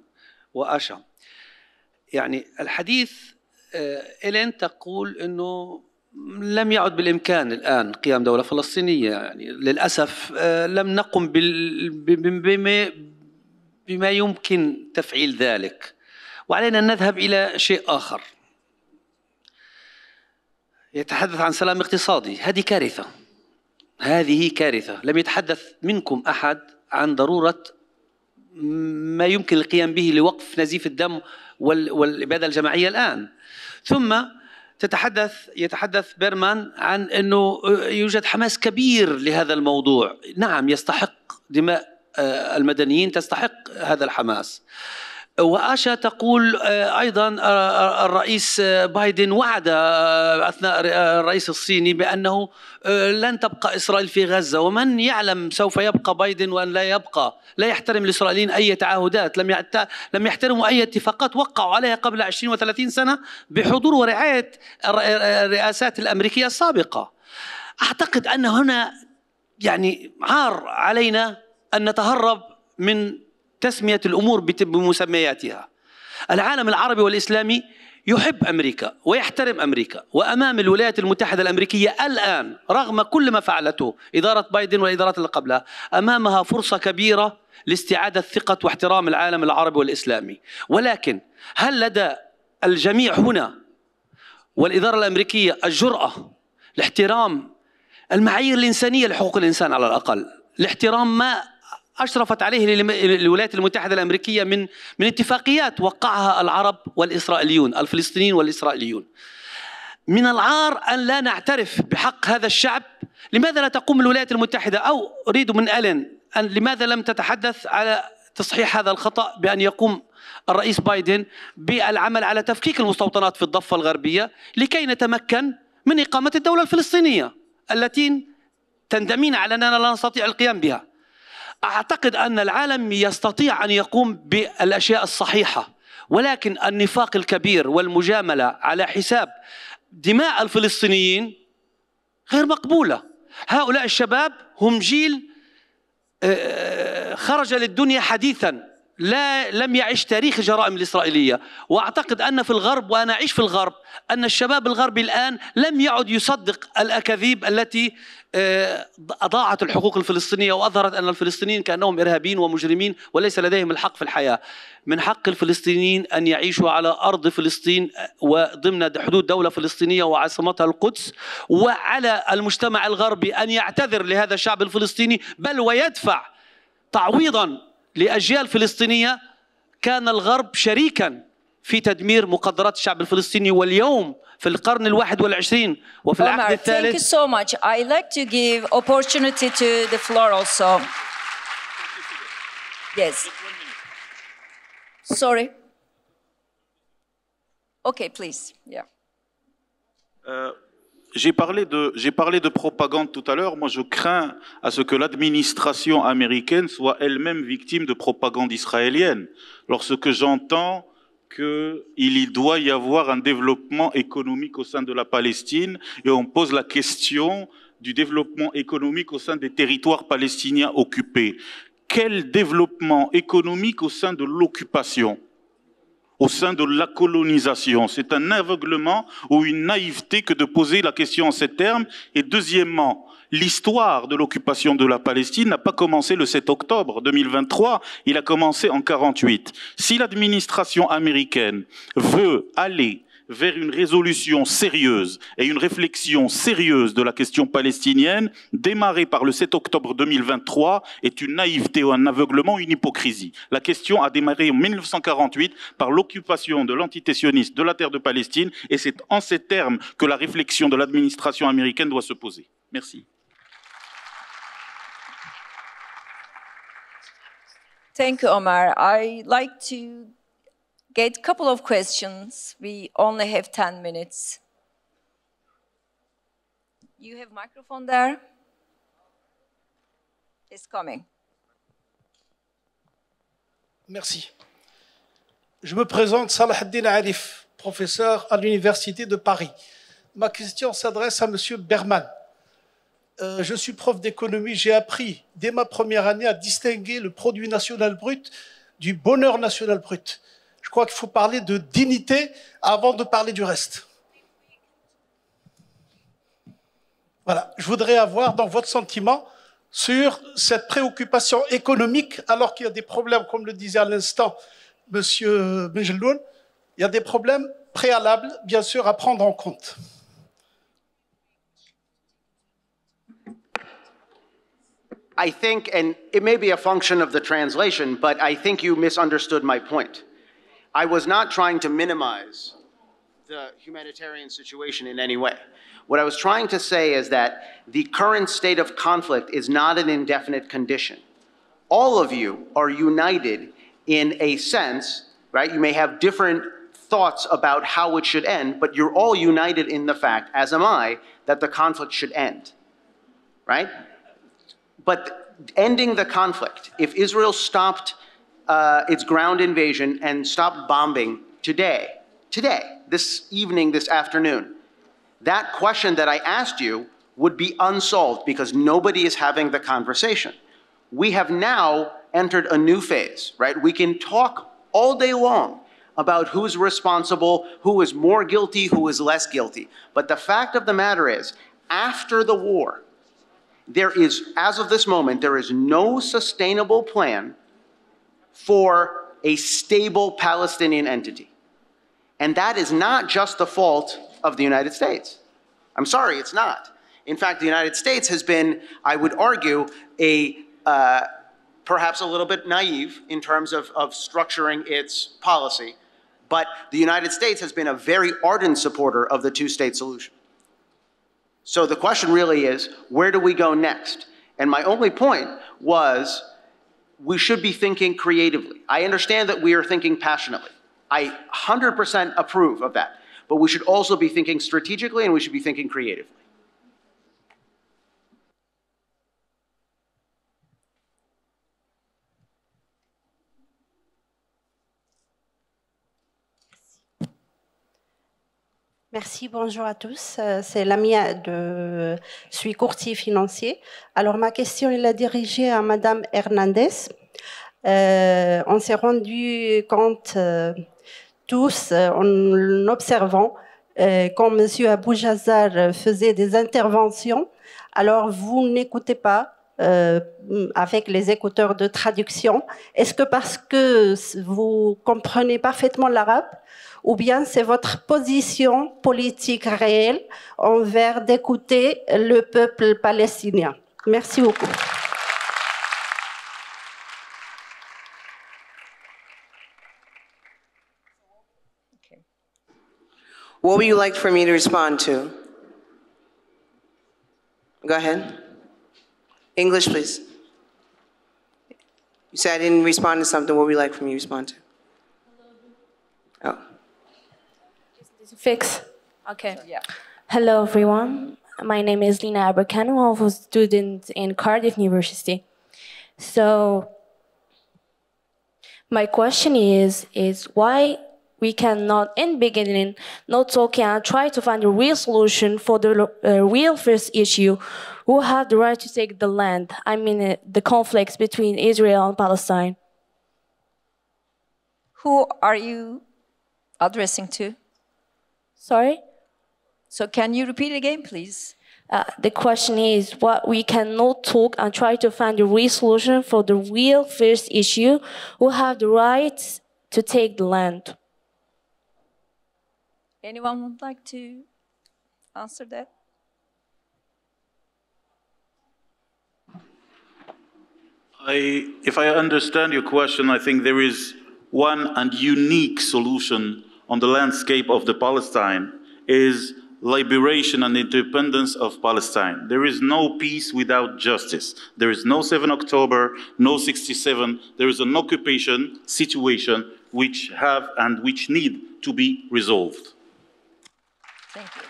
Speaker 3: وأشا. يعني الحديث إلين تقول أنه لم يعد بالإمكان الآن قيام دولة فلسطينية. يعني للأسف لم نقم بما يمكن تفعيل ذلك، وعلينا أن نذهب إلى شيء آخر. يتحدث عن سلام اقتصادي. هذه كارثة. هذه كارثة. لم يتحدث منكم أحد عن ضرورة ما يمكن القيام به لوقف نزيف الدم والإبادة الجماعية الآن. ثم يتحدث بيرمان عن أنه يوجد حماس كبير لهذا الموضوع. نعم، يستحق دماء المدنيين تستحق هذا الحماس. وآشا تقول أيضا الرئيس بايدن وعد أثناء الرئيس الصيني بأنه لن تبقى إسرائيل في غزة، ومن يعلم سوف يبقى بايدن وأن لا يبقى. لا يحترم الإسرائيليين أي تعهدات، لم يحترموا أي اتفاقات وقعوا عليها قبل 20 و30 سنة بحضور ورعاية الرئاسات الأمريكية السابقة. أعتقد أن هنا يعني عار علينا أن نتهرب من تسمية الأمور بمسمياتها. العالم العربي والإسلامي يحب أمريكا ويحترم أمريكا، وأمام الولايات المتحدة الأمريكية الآن رغم كل ما فعلته إدارة بايدن والإدارات اللي قبلها، أمامها فرصة كبيرة لاستعادة ثقة واحترام العالم العربي والإسلامي. ولكن هل لدى الجميع هنا والإدارة الأمريكية الجرأة لاحترام المعايير الإنسانية لحقوق الإنسان، على الأقل لاحترام ما أشرفت عليه الولايات المتحدة الأمريكية من اتفاقيات وقعها العرب والإسرائيليون، الفلسطينيين والإسرائيليون؟ من العار أن لا نعترف بحق هذا الشعب. لماذا لا تقوم الولايات المتحدة، أو أريد من أن لماذا لم تتحدث على تصحيح هذا الخطأ بأن يقوم الرئيس بايدن بالعمل على تفكيك المستوطنات في الضفة الغربية لكي نتمكن من إقامة الدولة الفلسطينية التي تندمين على أننا لا نستطيع القيام بها؟ أعتقد أن العالم يستطيع أن يقوم بالأشياء الصحيحة، ولكن النفاق الكبير والمجاملة على حساب دماء الفلسطينيين غير مقبولة. هؤلاء الشباب هم جيل خرج للدنيا حديثا، لم يعش تاريخ الجرائم الإسرائيلية. وأعتقد أن في الغرب، وأنا أعيش في الغرب، أن الشباب الغربي الآن لم يعد يصدق الأكاذيب التي أضاعت الحقوق الفلسطينية وأظهرت أن الفلسطينيين كأنهم إرهابيين ومجرمين وليس لديهم الحق في الحياة. من حق الفلسطينيين أن يعيشوا على أرض فلسطين وضمن حدود دولة فلسطينية وعاصمتها القدس، وعلى المجتمع الغربي أن يعتذر لهذا الشعب الفلسطيني، بل ويدفع تعويضا لأجيال فلسطينية كان الغرب شريكا في تدمير مقدرات الشعب الفلسطيني. واليوم في القرن ال21 وفي العقد الثالث.
Speaker 1: Thank you so much. I'd like to give opportunity to the floor also. Yes. Sorry. Okay, please. Yeah.
Speaker 8: J'ai parlé de propagande tout à l'heure. Moi, je crains à ce que l'administration américaine soit elle-même victime de propagande israélienne. Lorsque j'entends qu'il doit y avoir un développement économique au sein de la Palestine et on pose la question du développement économique au sein des territoires palestiniens occupés. Quel développement économique au sein de l'occupation ? Au sein de la colonisation. C'est un aveuglement ou une naïveté que de poser la question en ces termes. Et deuxièmement, l'histoire de l'occupation de la Palestine n'a pas commencé le 7 octobre 2023, il a commencé en 1948. Si l'administration américaine veut aller vers une résolution sérieuse et une réflexion sérieuse de la question palestinienne, démarrée par le 7 octobre 2023, est une naïveté ou un aveuglement, une hypocrisie. La question a démarré en 1948 par l'occupation de l'entité sioniste de la terre de Palestine, et c'est en ces termes que la réflexion de l'administration américaine doit se poser. Merci.
Speaker 1: Thank you, Omar. I'd like to get a couple of questions. We only have 10 minutes. You have microphone there? It's coming.
Speaker 9: Merci. Je me présente, Salah Ad-Din Arif, professeur à l'Université de Paris. Ma question s'adresse à M. Berman. Je suis prof d'économie, j'ai appris dès ma première année à distinguer le produit national brut du bonheur national brut. Je crois qu'il faut parler de dignité avant de parler du reste. Voilà, je voudrais avoir dans votre sentiment sur cette préoccupation économique, alors qu'il y a des problèmes, comme le disait à l'instant M. Benjeloun, il y a des problèmes préalables, bien sûr, à prendre en compte.
Speaker 4: I think, and it may be a function of the translation, but I think you misunderstood my point. I was not trying to minimize the humanitarian situation in any way. What I was trying to say is that the current state of conflict is not an indefinite condition. all of you are united in a sense, right? You may have different thoughts about how it should end, but you're all united in the fact, as am I, that the conflict should end, right? But ending the conflict, if Israel stopped its ground invasion and stopped bombing today, this evening, this afternoon, that question that I asked you would be unsolved because nobody is having the conversation. We have now entered a new phase, right? We can talk all day long about who's responsible, who is more guilty, who is less guilty. But the fact of the matter is, after the war, there is, as of this moment, there is no sustainable plan for a stable Palestinian entity. And that is not just the fault of the United States. I'm sorry, it's not. In fact, the United States has been, I would argue, perhaps a little bit naive in terms of structuring its policy. But the United States has been a very ardent supporter of the two-state solution. So the question really is, where do we go next? And my only point was, we should be thinking creatively. I understand that we are thinking passionately. I 100% approve of that. But we should also be thinking strategically and we should be thinking creatively.
Speaker 10: Merci, bonjour à tous. C'est Lamia je suis courtier financier. Alors, ma question est dirigée à Madame Hernandez. On s'est rendu compte tous en observant quand M. Abou Jazar faisait des interventions, alors vous n'écoutez pas avec les écouteurs de traduction. Est-ce que parce que vous comprenez parfaitement l'arabe ou bien c'est votre position politique réelle envers d'écouter le peuple palestinien? Merci beaucoup.
Speaker 2: What would you like for me to respond to? Go ahead. English, please. You said I didn't respond to something. What would you like for me to respond to? Oh.
Speaker 11: Fix. Okay. Yeah. Hello, everyone. My name is Lina Abercano. I'm a student in Cardiff University. So my question is why we cannot, in beginning, not talk and try to find a real solution for the real first issue, who have the right to take the land? I mean, the conflicts between Israel and Palestine.
Speaker 1: Who are you addressing to?
Speaker 11: Sorry?
Speaker 1: So can you repeat again, please?
Speaker 11: The question is what we cannot talk and try to find a real solution for the real first issue, who have the right to take the land.
Speaker 1: Anyone would like to answer that?
Speaker 8: If I understand your question, I think there is one and unique solution on the landscape of the Palestine is liberation and independence of Palestine. There is no peace without justice. There is no 7 October, no 67. There is an occupation situation which have and which need to be resolved.
Speaker 1: Thank you.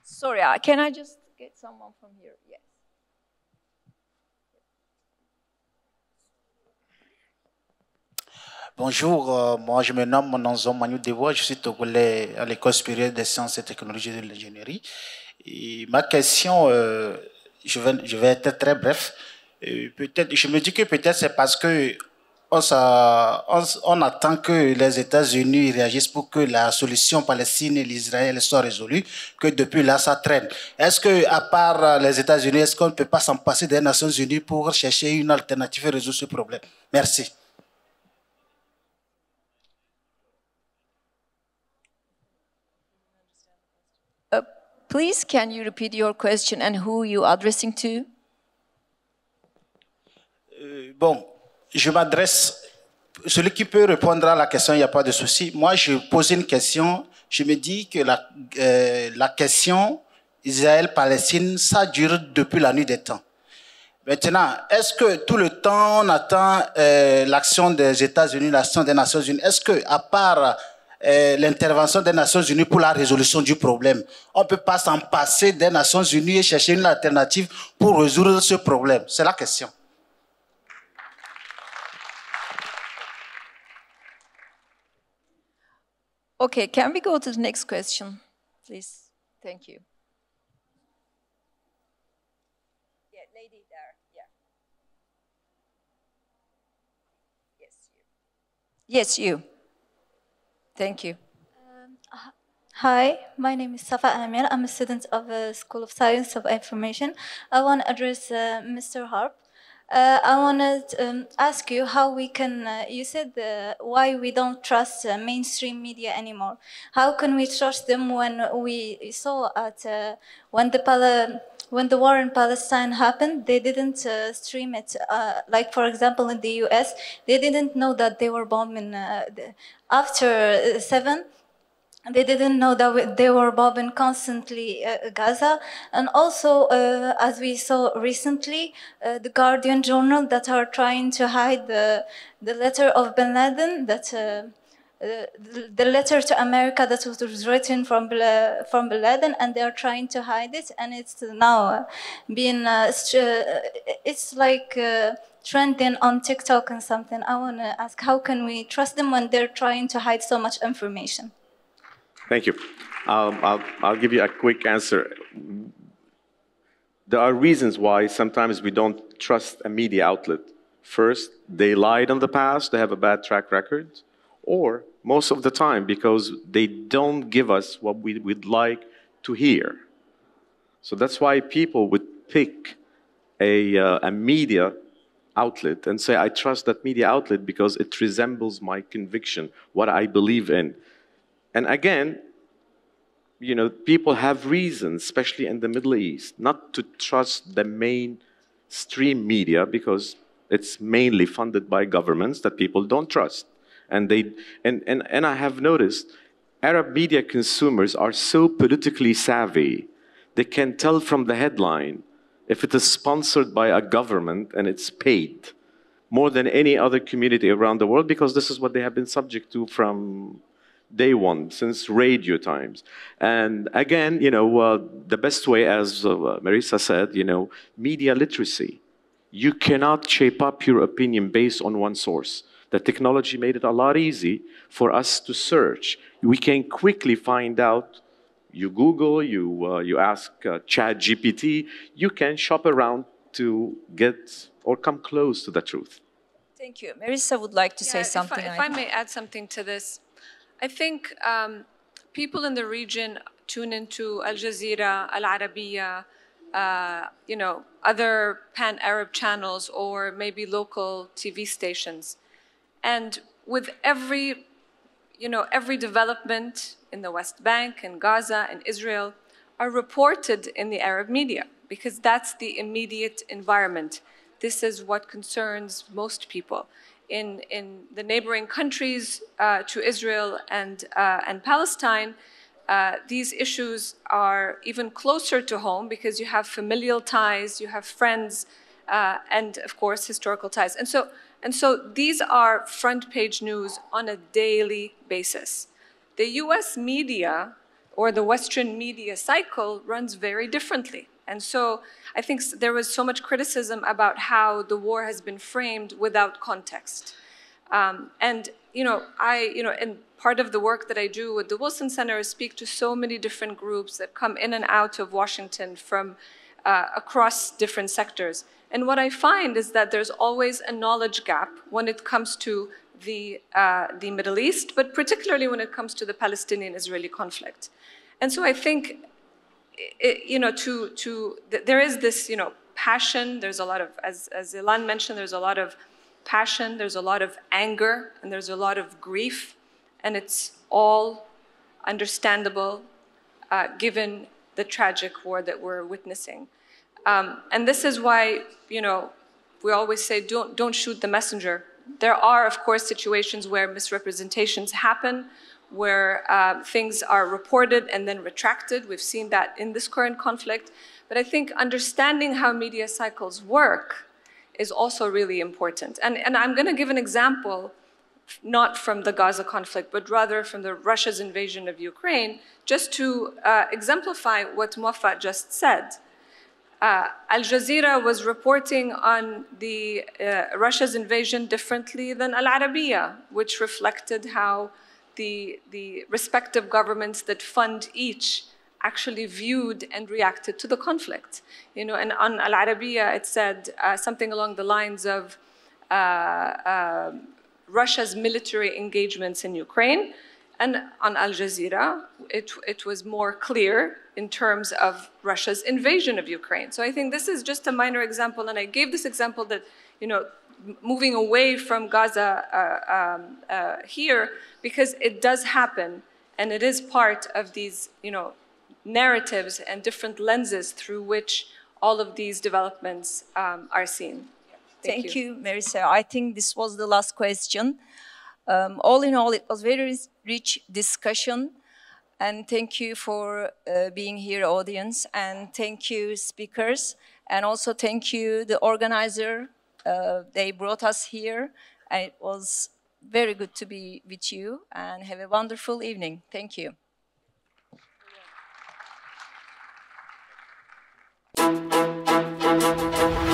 Speaker 1: Sorry, can I just get someone from here? Yes.
Speaker 12: Bonjour, moi je me nomme Nonzon Manu Devois, je suis togolais à l'école supérieure des sciences et technologies de l'ingénierie. Et ma question, je vais être très bref. Peut-être, je me dis que peut-être c'est parce que on attend que les États-Unis réagissent pour que la solution Palestine et l'Israël soit résolue, que depuis là ça traîne. Est-ce que, à part les États-Unis, est-ce qu'on ne peut pas s'en passer des Nations Unies pour chercher une alternative et résoudre ce problème? Merci.
Speaker 1: Please, can you repeat your question and who you addressing to?
Speaker 12: Bon, je m'adresse, celui qui peut répondre à la question, il n'y a pas de souci. Moi, je pose une question, je me dis que la question Israël-Palestine, ça dure depuis la nuit des temps. Maintenant, est-ce que tout le temps on attend l'action des États-Unis, l'action des Nations Unies? Est-ce que, à part l'intervention des Nations Unies pour la résolution du problème, on ne peut pas s'en passer des Nations Unies et chercher une alternative pour résoudre ce problème? C'est la question.
Speaker 1: Okay, can we go to the next question, please? Thank you. Yeah, lady there, yeah. Yes, you. Thank you.
Speaker 13: Hi, my name is Safa Amir. I'm a student of the School of Science of Information. I want to address Mr. Harp. I want to ask you how we can, you said why we don't trust mainstream media anymore. How can we trust them when we saw when the war in Palestine happened, they didn't stream it. Like, for example, in the US, they didn't know that they were bombing after 7. They didn't know that they were bombing constantly Gaza. And also, as we saw recently, the Guardian journal that are trying to hide the letter of bin Laden, that the letter to America that was written from bin Laden, and they are trying to hide it. And it's now being, it's like trending on TikTok and something. I want to ask, how can we trust them when they're trying to hide so much information?
Speaker 5: Thank you. I'll give you a quick answer. There are reasons why sometimes we don't trust a media outlet. First, they lied in the past, they have a bad track record, or most of the time because they don't give us what we would like to hear. So that's why people would pick a media outlet and say, I trust that media outlet because it resembles my conviction, what I believe in. And again, you know, people have reasons, especially in the Middle East, not to trust the mainstream media because it's mainly funded by governments that people don't trust. And I have noticed Arab media consumers are so politically savvy, they can tell from the headline if it is sponsored by a government and it's paid more than any other community around the world because this is what they have been subject to from day one, since radio times. And again, you know, the best way, as Marisa said, you know, media literacy. You cannot shape up your opinion based on one source. The technology made it a lot easy for us to search. We can quickly find out. You Google, you ask ChatGPT, you can shop around to get or come close to the truth.
Speaker 1: Thank you. Marisa would like to say something.
Speaker 6: If I may add something to this. I think people in the region tune into Al Jazeera, Al Arabiya, you know, other pan-Arab channels or maybe local TV stations. And with every development in the West Bank, in Gaza, in Israel, are reported in the Arab media because that's the immediate environment. This is what concerns most people. In the neighboring countries to Israel and Palestine, these issues are even closer to home because you have familial ties, you have friends, and of course historical ties. And so these are front page news on a daily basis. The US media or the Western media cycle runs very differently. And so I think there was so much criticism about how the war has been framed without context. And, you know, in part of the work that I do with the Wilson Center is speak to so many different groups that come in and out of Washington from across different sectors. And what I find is that there's always a knowledge gap when it comes to the Middle East, but particularly when it comes to the Palestinian-Israeli conflict. And so I think, you know, there is this, you know, passion. There's a lot of, as Ilan mentioned, there's a lot of passion, there's a lot of anger, and there's a lot of grief. And it's all understandable given the tragic war that we're witnessing. And this is why, you know, we always say, don't shoot the messenger. There are, of course, situations where misrepresentations happen, where things are reported and then retracted. We've seen that in this current conflict. But I think understanding how media cycles work is also really important. And I'm going to give an example, not from the Gaza conflict, but rather from Russia's invasion of Ukraine, just to exemplify what Muwafa just said. Al Jazeera was reporting on the Russia's invasion differently than Al Arabiya, which reflected how the respective governments that fund each actually viewed and reacted to the conflict. You know, and on Al Arabiya it said something along the lines of Russia's military engagements in Ukraine, and on Al Jazeera it was more clear in terms of Russia's invasion of Ukraine. So I think this is just a minor example, and I gave this example that, you know, moving away from Gaza here, because it does happen, and it is part of these, you know, narratives and different lenses through which all of these developments are seen.
Speaker 1: Thank you, Marisa. I think this was the last question. All in all, it was very rich discussion. And thank you for being here, audience. And thank you, speakers. And also thank you, the organizer. They brought us here. And it was very good to be with you. And have a wonderful evening. Thank you.
Speaker 14: Thank you.